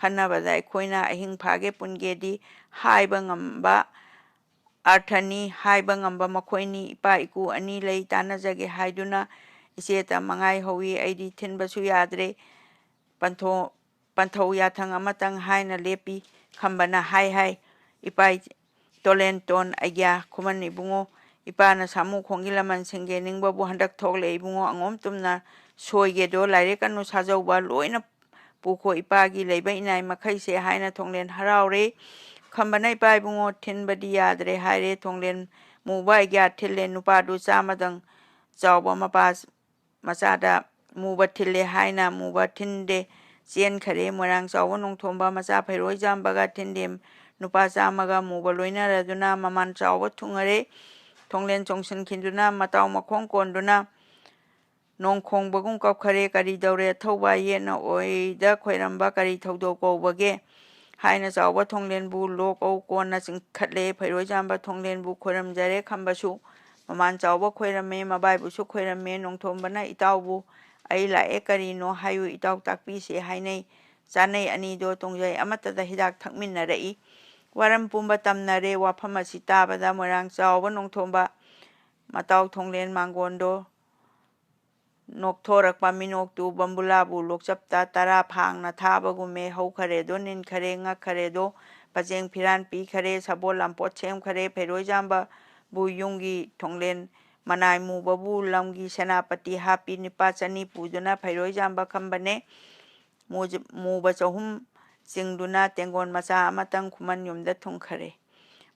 ꯈꯟꯅꯕꯗ ꯑꯩꯈꯣꯏꯅ ꯑꯍꯤꯡ ꯐꯥꯒꯦ ꯄꯨꯟꯒꯦꯗꯤ ꯍꯥꯏꯕ ꯉꯝꯕ ꯑꯔꯊꯅꯤ ꯍꯥꯏꯕ ꯉꯝꯕ ꯃꯈꯣꯏꯅꯤ ꯏꯄꯥ ꯏꯄꯨ ꯑꯅꯤ ꯂꯩ ꯇꯥꯟꯅꯖꯒꯦ ꯍꯥꯏꯗꯨꯅ ꯏꯆꯦꯇ ꯃꯉꯥꯏ ꯍꯧꯋꯤ ꯑꯩꯗꯤ ꯊꯤꯟꯕꯁꯨ ꯌꯥꯗ꯭ꯔꯦ ꯄꯟꯊꯧ ꯌꯥꯊꯪ ꯑꯃꯇꯪ ꯍꯥꯏꯅ ꯂꯦꯞꯄꯤ ꯈꯝꯕꯅ ꯍꯥꯏ ꯏꯄꯥ ꯇꯣꯂꯦꯟꯇꯣꯟ ꯑꯩꯒ꯭ꯌꯥ ꯈꯨꯃꯟ ꯏꯕꯨꯡꯉꯣ ꯏꯄꯥꯅ ꯁꯥꯃꯨ ꯈꯣꯡꯒꯤ ꯂꯃꯟ ꯁꯤꯡꯒꯦ ꯅꯤꯡꯕꯕꯨ ꯍꯟꯗꯛ ꯊꯣꯛꯂꯦ ꯏꯕꯨꯡꯉꯣ ꯑꯉꯣꯝ ꯇꯨꯝꯅ ꯁꯣꯏꯒꯦꯗꯣ ꯂꯥꯏꯔꯦꯛ ꯀꯅꯨ ꯁꯥꯖꯧꯕ ꯂꯣꯏꯅ ꯄꯨꯈꯣ ꯏꯄꯥꯒꯤ ꯂꯩꯕ ꯏꯅꯥꯏ ꯃꯈꯩꯁꯦ ꯍꯥꯏꯅ ꯊꯣꯡꯂꯦꯟ ꯍꯔꯥꯎꯔꯦ ꯈꯝꯕꯅ ꯏꯄꯥ ꯏꯕꯨꯡꯉꯣ ꯊꯤꯟꯕꯗꯤ ꯌꯥꯗ꯭ꯔꯦ ꯍꯥꯏꯔꯦ ꯊꯣꯡꯂꯦꯟ ꯃꯨꯕ ꯑꯩꯒ꯭ꯌꯥ ꯊꯤꯜꯂꯦ ꯅꯨꯄꯥꯗꯨ ꯆꯥꯝꯃꯗꯪ ꯆꯥꯎꯕ ꯃꯆꯥꯗ ꯃꯨꯕ ꯊꯤꯜꯂꯦ ꯍꯥꯏꯅ ꯃꯨꯕ ꯊꯤꯟꯗꯦ ꯆꯦꯟꯈꯔꯦ ꯃꯣꯏꯔꯥꯡ ꯆꯥꯎꯕ ꯅꯣꯡꯊꯣꯝꯕ ꯃꯆꯥ ꯐꯩꯔꯣꯏꯖꯥꯝꯕꯒ ꯊꯤꯟꯗꯦ ꯅꯨꯄꯥ ꯆꯥꯝꯃꯒ ꯃꯨꯕ ꯂꯣꯏꯅꯔꯗꯨꯅ ꯃꯃꯥꯟ ꯆꯥꯎꯕ ꯊꯨꯡꯉꯔꯦ ꯊꯣꯡꯂꯦꯟ ꯆꯣꯡꯁꯤꯟꯈꯤꯗꯨꯅ ꯃꯇꯥꯎ ꯃꯈꯣꯡ ꯀꯣꯟꯗꯨꯅ ꯅꯣꯡꯈꯣꯡꯕꯒꯨꯝ ꯀꯞꯈꯔꯦ ꯀꯔꯤꯗꯧꯔꯦ ꯑꯊꯧꯕ ꯌꯦꯠꯅ ꯑꯣꯏꯗ ꯈꯣꯏꯔꯝꯕ ꯀꯔꯤ ꯊꯧꯗꯣꯛ ꯀꯧꯕꯒꯦ ꯍꯥꯏꯅ ꯆꯥꯎꯕ ꯊꯣꯡꯂꯦꯟꯕꯨ ꯂꯣ ꯀꯧ ꯀꯣꯟꯅ ꯆꯤꯡꯈꯠꯂꯦ ꯐꯩꯔꯣꯏꯖꯥꯝꯕ ꯊꯣꯡꯂꯦꯟꯕꯨ ꯈꯣꯏꯔꯝꯖꯔꯦ ꯈꯝꯕꯁꯨ ꯃꯃꯥꯟ ꯆꯥꯎꯕ ꯈꯣꯏꯔꯝꯃꯦ ꯃꯕꯥꯏꯕꯨꯁꯨ ꯈꯣꯏꯔꯝꯃꯦ ꯅꯣꯡꯊꯣꯝꯕꯅ ꯏꯇꯥꯎꯕꯨ ꯑꯩ ꯂꯥꯛꯑꯦ ꯀꯔꯤꯅꯣ ꯍꯥꯏꯌꯨ ꯏꯇꯥꯎ ꯇꯥꯛꯄꯤꯁꯦ ꯍꯥꯏꯅꯩ ꯆꯥꯅꯩ ꯑꯅꯤꯗꯣ ꯇꯨꯡꯖꯩ ꯑꯃꯠꯇꯗ ꯍꯤꯗꯥꯛ ꯊꯛꯃꯤꯟꯅꯔꯛꯏ ꯋꯥꯔꯝ ꯄꯨꯝꯕ ꯇꯝꯅꯔꯦ ꯋꯥꯐꯝ ꯑꯁꯤ ꯇꯥꯕꯗ ꯃꯣꯏꯔꯥꯡ ꯆꯥꯎꯕ ꯅꯣꯡꯊꯣꯝꯕ ꯃꯇꯥꯎ ꯊꯣꯡꯂꯦꯟ ꯃꯥꯡꯒꯣꯟꯗꯣ ꯅꯣꯛꯊꯣꯔꯛꯄ ꯃꯤꯅꯣꯛꯇꯨ ꯕꯝꯕꯨꯂꯥꯕꯨ ꯂꯣꯛꯆꯞꯇ ꯇꯔꯥ ꯐꯥꯡꯅ ꯊꯥꯕꯒꯨꯝꯃꯦ ꯍꯧꯈꯔꯦꯗꯣ ꯅꯤꯟꯈꯔꯦ ꯉꯛꯈꯔꯦꯗꯣ ꯄꯖꯦꯡ ꯐꯤꯔꯥꯟ ꯄꯤꯈꯔꯦ ꯁꯕꯣꯜ ꯂꯥꯝꯄꯣꯠ ꯁꯦꯝꯈꯔꯦ ꯐꯩꯔꯣꯏꯖꯥꯝꯕꯕꯨ ꯌꯨꯝꯒꯤ ꯊꯣꯡꯂꯦꯟ ꯃꯅꯥꯏ ꯃꯨꯕꯕꯨ ꯂꯝꯒꯤ ꯁꯦꯅꯥꯄꯇꯤ ꯍꯥꯞꯄꯤ ꯅꯤꯄꯥ ꯆꯅꯤ ꯄꯨꯗꯨꯅ ꯐꯩꯔꯣꯏꯖꯥꯝꯕ ꯈꯝꯕꯅꯦ ꯃꯨꯕ ꯆꯍꯨꯝ ꯆꯤꯡꯗꯨꯅ ꯇꯦꯡꯒꯣꯟ ꯃꯆꯥ ꯑꯃꯇꯪ ꯈꯨꯃꯟ ꯌꯨꯝꯗ ꯊꯨꯡꯈꯔꯦ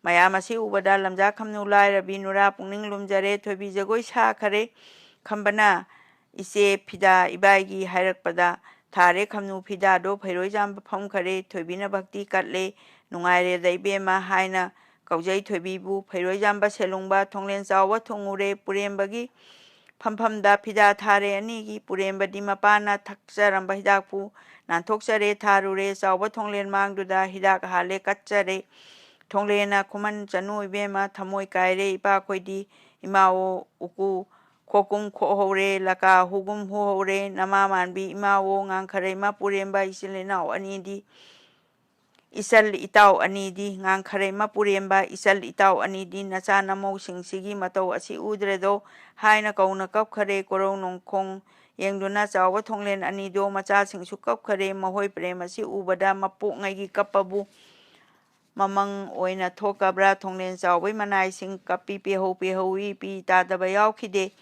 ꯃꯌꯥꯝ ꯑꯁꯤ ꯎꯕꯗ ꯂꯝꯖꯥ ꯈꯝꯅꯨ ꯂꯥꯏꯔꯕꯤ ꯅꯨꯔꯥ ꯄꯨꯛꯅꯤꯡ ꯂꯨꯝꯖꯔꯦ ꯊꯣꯏꯕꯤ ꯖꯒꯣꯏ ꯁꯥꯈꯔꯦ ꯈꯝꯕꯅ ꯏꯆꯦ ꯐꯤꯗꯥ ꯏꯕꯥꯏꯒꯤ ꯍꯥꯏꯔꯛꯄꯗ ꯊꯥꯔꯦ ꯈꯝꯅꯨ ꯐꯤꯗꯥꯗꯣ ꯐꯩꯔꯣꯏꯖꯥꯝꯕ ꯐꯝꯈꯔꯦ ꯊꯣꯏꯕꯤꯅ ꯚꯛꯇꯤ ꯀꯠꯂꯦ ꯅꯨꯡꯉꯥꯏꯔꯦꯗ ꯏꯕꯦꯝꯃ ꯍꯥꯏꯅ ꯀꯧꯖꯩ ꯊꯣꯏꯕꯤꯕꯨ ꯐꯩꯔꯣꯏꯖꯥꯝꯕ ꯁꯦꯂꯨꯡꯕ ꯊꯣꯡꯂꯦꯟ ꯆꯥꯎꯕ ꯊꯨꯡꯉꯨꯔꯦ ꯄꯨꯔꯦꯝꯕꯒꯤ ꯐꯝꯐꯝꯗ ꯐꯤꯗꯥ ꯊꯥꯔꯦ ꯑꯅꯤꯒꯤ ꯄꯨꯔꯦꯝꯕꯗꯤ ꯃꯄꯥꯅ ꯊꯛꯆꯔꯝꯕ ꯍꯤꯗꯥꯛꯄꯨ ꯅꯥꯟꯊꯣꯛꯆꯔꯦ ꯊꯥꯔꯨꯔꯦ ꯆꯥꯎꯕ ꯊꯣꯡꯂꯦꯟ ꯃꯥꯡꯗꯨꯗ ꯍꯤꯗꯥꯛ ꯍꯥꯜꯂꯦ ꯀꯠꯆꯔꯦ ꯊꯣꯡꯂꯦꯟꯅ ꯈꯨꯃꯟ ꯆꯅꯨ ꯏꯕꯦꯝꯃ ꯊꯃꯣꯏ ꯀꯥꯏꯔꯦ ꯏꯄꯥꯈꯣꯏꯗꯤ ꯏꯃꯥꯋꯣ ꯎꯀꯨ ꯈꯣꯛꯀꯨꯝ ꯈꯣꯛꯍꯧꯔꯦ ꯂꯀꯥ ꯍꯨꯒꯨꯝ ꯍꯨꯍꯧꯔꯦ ꯅꯃꯥ ꯃꯥꯟꯕꯤ ꯏꯃꯥꯋꯣ ꯉꯥꯡꯈꯔꯩꯃ ꯄꯨꯔꯦꯝꯕ ꯏꯆꯤꯜ ꯏꯇꯥꯎ ꯑꯅꯤꯗꯤ ꯉꯥꯡꯈꯔꯩꯃ ꯄꯨꯔꯦꯝꯕ ꯏꯆꯜ ꯏꯇꯥꯎ ꯑꯅꯤꯗꯤ ꯅꯆꯥ ꯅꯃꯧꯁꯤꯡꯁꯤꯒꯤ ꯃꯇꯧ ꯑꯁꯤ ꯎꯗ꯭ꯔꯦꯗꯣ ꯍꯥꯏꯅ ꯀꯧꯅ ꯀꯞꯈꯔꯦ ꯀꯣꯔꯧ ꯅꯣꯡꯈꯣꯡ ꯌꯦꯡꯗꯨꯅ ꯆꯥꯎꯕ ꯊꯣꯡꯂꯦꯟ ꯑꯅꯤꯗꯣ ꯃꯆꯥꯁꯤꯡꯁꯨ ꯀꯞꯈꯔꯦ ꯃꯈꯣꯏ ꯄ꯭ꯔꯦꯝ ꯑꯁꯤ ꯎꯕꯗ ꯃꯄꯣꯛꯉꯩꯒꯤ ꯀꯞꯄꯕꯨ ꯃꯃꯪ ꯑꯣꯏꯅ ꯊꯣꯛꯀꯕ꯭ꯔꯥ ꯊꯣꯡꯂꯦꯟ ꯆꯥꯎꯕꯩ ꯃꯅꯥꯏꯁꯤꯡ ꯀꯞꯄꯤ ꯄꯦꯍꯧ ꯄꯤ ꯇꯥꯗꯕ ꯌꯥꯎꯈꯤꯗꯦ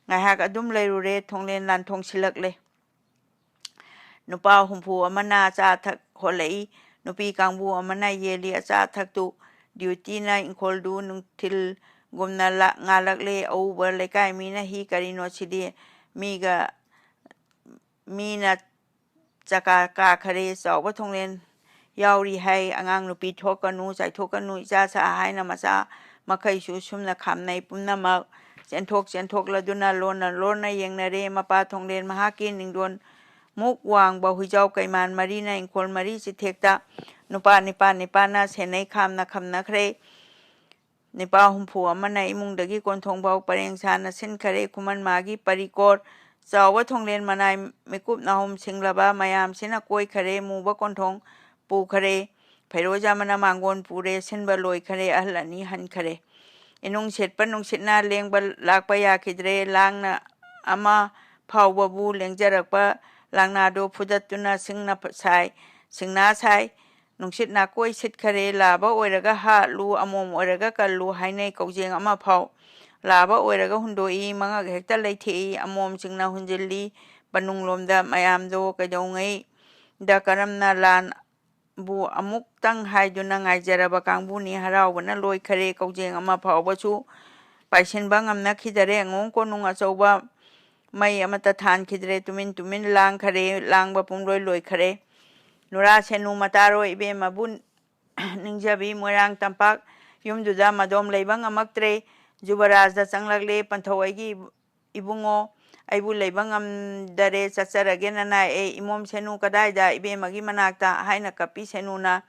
ꯉꯥꯏꯍꯥꯛ ꯑꯗꯨꯝ ꯂꯩꯔꯨꯔꯦ ꯊꯣꯡꯂꯦꯟ ꯂꯥꯟꯊꯣꯡꯁꯤꯜꯂꯛꯂꯦ ꯅꯨꯄꯥ ꯍꯨꯝꯐꯨ ꯑꯃꯅ ꯑꯆꯥ ꯑꯊꯛ ꯍꯣꯜꯂꯛꯏ ꯅꯨꯄꯤ ꯀꯥꯡꯕꯨ ꯑꯃꯅ ꯌꯦꯜꯂꯤ ꯑꯆꯥ ꯑꯊꯛꯇꯨ ꯗ꯭ꯌꯨꯇꯤꯅ ꯏꯪꯈꯣꯜꯗꯨ ꯅꯨꯡꯊꯤꯜꯒꯨꯝꯅ ꯉꯥꯜꯂꯛꯂꯦ ꯑꯎꯕ ꯂꯩꯀꯥꯏ ꯃꯤꯅ ꯍꯤ ꯀꯔꯤꯅꯣ ꯁꯤꯗꯤ ꯃꯤꯅ ꯆꯀꯥ ꯀꯥꯈꯔꯦ ꯆꯥꯎꯕ ꯊꯣꯡꯂꯦꯟ ꯌꯥꯎꯔꯤ ꯍꯥꯏ ꯑꯉꯥꯡ ꯅꯨꯄꯤ ꯊꯣꯛꯀꯅꯨ ꯆꯥꯏꯊꯣꯛꯀꯅꯨ ꯏꯆꯥ ꯍꯥꯏꯅ ꯃꯆꯥ ꯃꯈꯩꯁꯨ ꯁꯨꯝꯅ ꯈꯥꯝꯅꯩ ꯄꯨꯝꯅꯃꯛ ꯆꯦꯟꯊꯣꯛꯂꯗꯨꯅ ꯂꯣꯟꯅ ꯌꯦꯡꯅꯔꯦ ꯃꯄꯥ ꯊꯣꯡꯂꯦꯟ ꯃꯍꯥꯛꯀꯤ ꯅꯤꯡꯗꯣꯟ ꯃꯨꯛ ꯋꯥꯡꯕ ꯍꯨꯏꯖꯥꯎ ꯀꯩꯃꯥꯟ ꯃꯔꯤꯅ ꯏꯪꯈꯣꯜ ꯃꯔꯤ ꯆꯤꯊꯦꯛꯇ ꯅꯨꯄꯥ ꯅꯤꯄꯥꯅ ꯁꯦꯟꯅꯩ ꯈꯝꯅꯈ꯭ꯔꯦ ꯅꯤꯄꯥ ꯍꯨꯝꯐꯨ ꯑꯃꯅ ꯏꯃꯨꯡꯗꯒꯤ ꯀꯣꯟꯊꯣꯡꯐꯥꯎ ꯄꯔꯦꯡ ꯁꯥꯅ ꯁꯤꯟꯈꯔꯦ ꯈꯨꯃꯟ ꯃꯥꯒꯤ ꯄꯔꯤꯀꯣꯔ ꯆꯥꯎꯕ ꯊꯣꯡꯂꯦꯟ ꯃꯅꯥꯏ ꯃꯤꯀꯨꯞ ꯅꯥꯍꯨꯝ ꯁꯤꯡꯂꯕ ꯃꯌꯥꯝꯁꯤꯅ ꯀꯣꯏꯈꯔꯦ ꯃꯨꯕ ꯀꯣꯟꯊꯣꯡ ꯄꯨꯈꯔꯦ ꯐꯩꯔꯣꯖ ꯑꯃꯅ ꯃꯥꯡꯒꯣꯟ ꯄꯨꯔꯦ ꯁꯤꯟꯕ ꯂꯣꯏꯈꯔꯦ ꯑꯍꯜ ꯑꯅꯤ ꯍꯟꯈꯔꯦ ꯏꯅꯨꯡ ꯁꯦꯠꯄ ꯅꯨꯡꯁꯤꯠꯅ ꯂꯦꯡꯕ ꯂꯥꯛꯄ ꯌꯥꯈꯤꯗ꯭ꯔꯦ ꯂꯥꯡꯅ ꯑꯃ ꯐꯥꯎꯕꯕꯨ ꯂꯦꯡꯖꯔꯛꯄ ꯂꯥꯡꯅꯥꯗꯣ ꯐꯨꯗꯠꯇꯨꯅ ꯁꯤꯡꯅꯥ ꯁꯥꯏ ꯅꯨꯡꯁꯤꯠ ꯅꯥꯀꯣꯏ ꯁꯤꯠꯈꯔꯦ ꯂꯥꯕ ꯑꯣꯏꯔꯒ ꯍꯥꯠꯂꯨ ꯑꯃꯣꯝ ꯑꯣꯏꯔꯒ ꯀꯜꯂꯨ ꯍꯥꯏꯅꯩ ꯀꯧꯖꯦꯡ ꯑꯃ ꯐꯥꯎ ꯂꯥꯕ ꯑꯣꯏꯔꯒ ꯍꯨꯟꯗꯣꯛꯏ ꯃꯉꯛ ꯍꯦꯛꯇ ꯂꯩꯊꯦꯛꯏ ꯑꯃꯣꯝꯁꯤꯡꯅ ꯍꯨꯟꯖꯤꯜꯂꯤ ꯃꯅꯨꯡꯂꯣꯝꯗ ꯃꯌꯥꯝꯗꯣ ꯀꯩꯗꯧꯉꯩꯗ ꯀꯔꯝꯅ ꯂꯥꯟꯕꯨ ꯑꯃꯨꯛꯇꯪ ꯍꯥꯏꯗꯨꯅ ꯉꯥꯏꯖꯔꯕ ꯀꯥꯡꯕꯨꯅꯤ ꯍꯔꯥꯎꯕꯅ ꯂꯣꯏꯈꯔꯦ ꯀꯧꯖꯦꯡ ꯑꯃ ꯐꯥꯎꯕꯁꯨ ꯄꯥꯏꯁꯤꯟꯕ ꯉꯝꯅꯈꯤꯗꯔꯦ ꯑꯉꯣꯡ ꯀꯣꯅꯨꯡ ꯑꯆꯧꯕ ꯃꯩ ꯑꯃꯠꯇ ꯊꯥꯟꯈꯤꯗ꯭ꯔꯦ ꯇꯨꯃꯤꯟ ꯂꯥꯡꯈꯔꯦ ꯂꯥꯡꯕ ꯄꯨꯡꯂꯣꯏ ꯂꯣꯏꯈꯔꯦ ꯅꯨꯔꯥ ꯁꯦꯅꯨ ꯃꯇꯥꯔꯣꯏ ꯏꯕꯦꯝꯃꯕꯨ ꯅꯤꯡꯖꯕꯤ ꯃꯣꯏꯔꯥꯡ ꯇꯝꯄꯥꯛ ꯌꯨꯝꯗꯨꯗ ꯃꯗꯣꯝ ꯂꯩꯕ ꯉꯝꯃꯛꯇ꯭ꯔꯦ ꯖꯨꯕꯔꯥꯖꯗ ꯆꯪꯂꯛꯂꯦ ꯄꯟꯊꯧ ꯑꯩꯒꯤ ꯏꯕꯨꯡꯉꯣ ꯑꯩꯕꯨ ꯂꯩꯕ ꯉꯝꯗꯔꯦ ꯆꯠꯆꯔꯒꯦ ꯅꯅꯥꯏ ꯏꯃꯣꯝ ꯁꯦꯅꯨ ꯀꯗꯥꯏꯗ ꯏꯕꯦꯝꯃꯒꯤ ꯃꯅꯥꯛꯇ ꯍꯥꯏꯅ ꯀꯞꯄꯤ ꯁꯦꯅꯨꯅ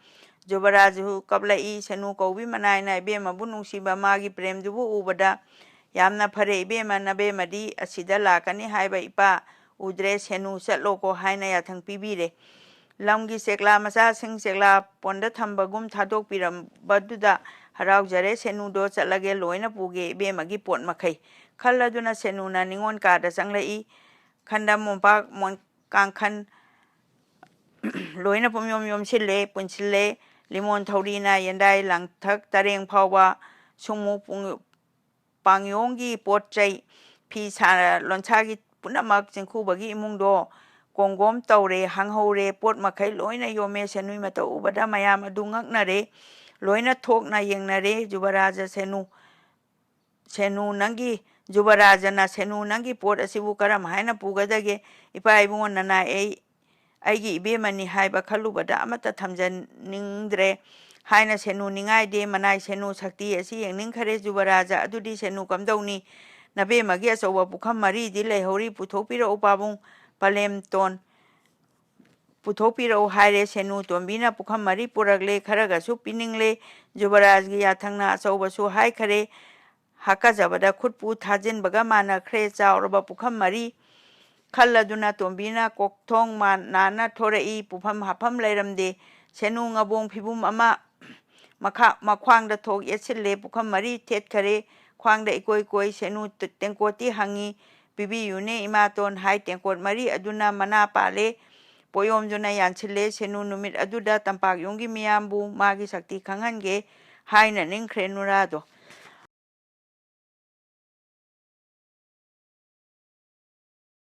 ꯖꯨꯕꯔꯥꯖꯁꯨ ꯀꯞꯂꯛꯏ ꯁꯦꯅꯨ ꯀꯧꯕꯤ ꯃꯅꯥꯏꯅ ꯏꯕꯦꯝꯃꯕꯨ ꯅꯨꯡꯁꯤꯕ ꯃꯥꯒꯤ ꯄ꯭ꯔꯦꯝꯗꯨꯕꯨ ꯎꯕꯗ ꯌꯥꯝꯅ ꯐꯔꯦ ꯏꯕꯦꯝꯃ ꯅꯕꯦꯝꯃꯗꯤ ꯑꯁꯤꯗ ꯂꯥꯛꯀꯅꯤ ꯍꯥꯏꯕ ꯏꯄꯥ ꯎꯗ꯭ꯔꯦ ꯁꯦꯅꯨ ꯆꯠꯂꯣꯀꯣ ꯍꯥꯏꯅ ꯌꯥꯊꯪ ꯄꯤꯕꯤꯔꯦ ꯂꯝꯒꯤ ꯆꯦꯛꯂꯥ ꯃꯆꯥꯁꯤꯡ ꯆꯦꯛꯂꯥ ꯄꯣꯟꯗ ꯊꯝꯕꯒꯨꯝ ꯊꯥꯗꯣꯛꯄꯤꯔꯝꯕꯗꯨꯗ ꯍꯔꯥꯎꯖꯔꯦ ꯁꯦꯅꯨꯗꯣ ꯆꯠꯂꯒꯦ ꯂꯣꯏꯅ ꯄꯨꯒꯦ ꯏꯕꯦꯝꯃꯒꯤ ꯄꯣꯠ ꯃꯈꯩ ꯈꯜꯂꯗꯨꯅ ꯁꯦꯅꯨꯅ ꯅꯤꯉꯣꯜ ꯀꯥꯗ ꯆꯪꯂꯛꯏ ꯈꯟꯗꯝ ꯃꯣꯝꯄꯥꯛ ꯀꯥꯡꯈꯟ ꯂꯣꯏꯅ ꯄꯨꯟꯁꯤꯜꯂꯦ ꯂꯤꯃꯣꯟ ꯊꯧꯔꯤꯅ ꯌꯦꯟꯗꯥꯏ ꯂꯥꯡꯊꯛ ꯇꯔꯦꯡ ꯐꯥꯎꯕ ꯁꯨꯝꯃꯨ ꯄꯥꯡꯌꯣꯡꯒꯤ ꯄꯣꯠ ꯆꯩ ꯐꯤ ꯂꯣꯟꯁꯥꯒꯤ ꯄꯨꯝꯅꯃꯛ ꯆꯤꯡꯈꯨꯕꯒꯤ ꯏꯃꯨꯡꯗꯣ ꯀꯣꯡꯒꯣꯝ ꯇꯧꯔꯦ ꯍꯥꯡꯍꯧꯔꯦ ꯄꯣꯠ ꯃꯈꯩ ꯂꯣꯏꯅ ꯌꯣꯝꯃꯦ ꯁꯦꯟꯅꯨꯏ ꯃꯇꯧ ꯎꯕꯗ ꯃꯌꯥꯝ ꯑꯗꯨ ꯉꯛꯅꯔꯦ ꯂꯣꯏꯅ ꯊꯣꯛꯅ ꯌꯦꯡꯅꯔꯦ ꯖꯨꯕꯔꯥꯖꯅ ꯁꯦꯅꯨ ꯅꯪꯒꯤ ꯄꯣꯠ ꯑꯁꯤꯕꯨ ꯀꯔꯝ ꯍꯥꯏꯅ ꯄꯨꯒꯗꯒꯦ ꯏꯄꯥ ꯏꯕꯨꯡꯉꯣ ꯅꯅꯥꯏ ꯑꯩꯒꯤ ꯏꯕꯦꯝꯃꯅꯤ ꯍꯥꯏꯕ ꯈꯜꯂꯨꯕꯗ ꯑꯃꯠꯇ ꯊꯝꯖꯅꯤꯡꯗ꯭ꯔꯦ ꯍꯥꯏꯅ ꯁꯦꯅꯨ ꯅꯤꯡꯉꯥꯏꯗꯦ ꯃꯅꯥꯏ ꯁꯦꯅꯨ ꯁꯛꯇꯤ ꯑꯁꯤ ꯌꯦꯡꯅꯤꯡꯈꯔꯦ ꯖꯨꯕꯔꯥꯖ ꯑꯗꯨꯗꯤ ꯁꯦꯅꯨ ꯀꯝꯗꯧꯅꯤ ꯅꯕꯦꯝꯃꯒꯤ ꯑꯆꯧꯕ ꯄꯨꯈꯝ ꯃꯔꯤꯗꯤ ꯂꯩꯍꯧꯔꯤ ꯄꯨꯊꯣꯛꯄꯤꯔꯛꯎ ꯄꯥꯕꯨꯡ ꯄꯂꯦꯝꯇꯣꯟ ꯄꯨꯊꯣꯛꯄꯤꯔꯛꯎ ꯍꯥꯏꯔꯦ ꯁꯦꯅꯨ ꯇꯣꯝꯕꯤꯅ ꯄꯨꯈꯝ ꯃꯔꯤ ꯄꯨꯔꯛꯂꯦ ꯈꯔꯒꯁꯨ ꯄꯤꯅꯤꯡꯂꯦ ꯖꯨꯕꯔꯥꯖꯒꯤ ꯌꯥꯊꯪꯅ ꯑꯆꯧꯕꯁꯨ ꯍꯥꯏꯈꯔꯦ ꯍꯥꯀꯖꯕꯗ ꯈꯨꯠꯄꯨ ꯊꯥꯖꯤꯟꯕꯒ ꯃꯥꯟꯅꯈ꯭ꯔꯦ ꯆꯥꯎꯔꯕ ꯄꯨꯈꯝ ꯃꯔꯤ ꯈꯜꯂꯗꯨꯅ ꯇꯣꯝꯕꯤꯅ ꯀꯣꯛꯊꯣꯡ ꯅꯥꯟꯅ ꯊꯣꯔꯛꯏ ꯄꯨꯐꯝ ꯍꯥꯐꯝ ꯂꯩꯔꯝꯗꯦ ꯁꯦꯅꯨ ꯉꯕꯣꯡ ꯐꯤꯕꯨꯝ ꯑꯃ ꯃꯈ꯭ꯋꯥꯡꯗ ꯊꯣꯛ ꯌꯦꯠꯁꯤꯜꯂꯦ ꯄꯨꯈꯝ ꯃꯔꯤ ꯊꯦꯠꯈꯔꯦ ꯈ꯭ꯋꯥꯡꯗ ꯏꯀꯣꯏ ꯀꯣꯏ ꯁꯦꯅꯨ ꯇꯦꯡꯀꯣꯠꯇꯤ ꯍꯪꯉꯤ ꯄꯤꯕꯤꯌꯨꯅꯦ ꯏꯃꯥꯇꯣꯟ ꯍꯥꯏ ꯇꯦꯡꯀꯣꯠ ꯃꯔꯤ ꯑꯗꯨꯅ ꯃꯅꯥ ꯄꯥꯜꯂꯦ ꯄꯣꯌꯣꯝꯗꯨꯅ ꯌꯥꯟꯁꯤꯜꯂꯦ ꯁꯦꯅꯨ ꯅꯨꯃꯤꯠ ꯑꯗꯨꯗ ꯇꯝꯄꯥꯛ ꯌꯨꯝꯒꯤ ꯃꯤꯌꯥꯝꯕꯨ ꯃꯥꯒꯤ ꯁꯛꯇꯤ ꯈꯪꯍꯟꯒꯦ ꯍꯥꯏꯅ ꯅꯤꯡꯈ꯭ꯔꯦ ꯅꯨꯔꯥꯗꯣ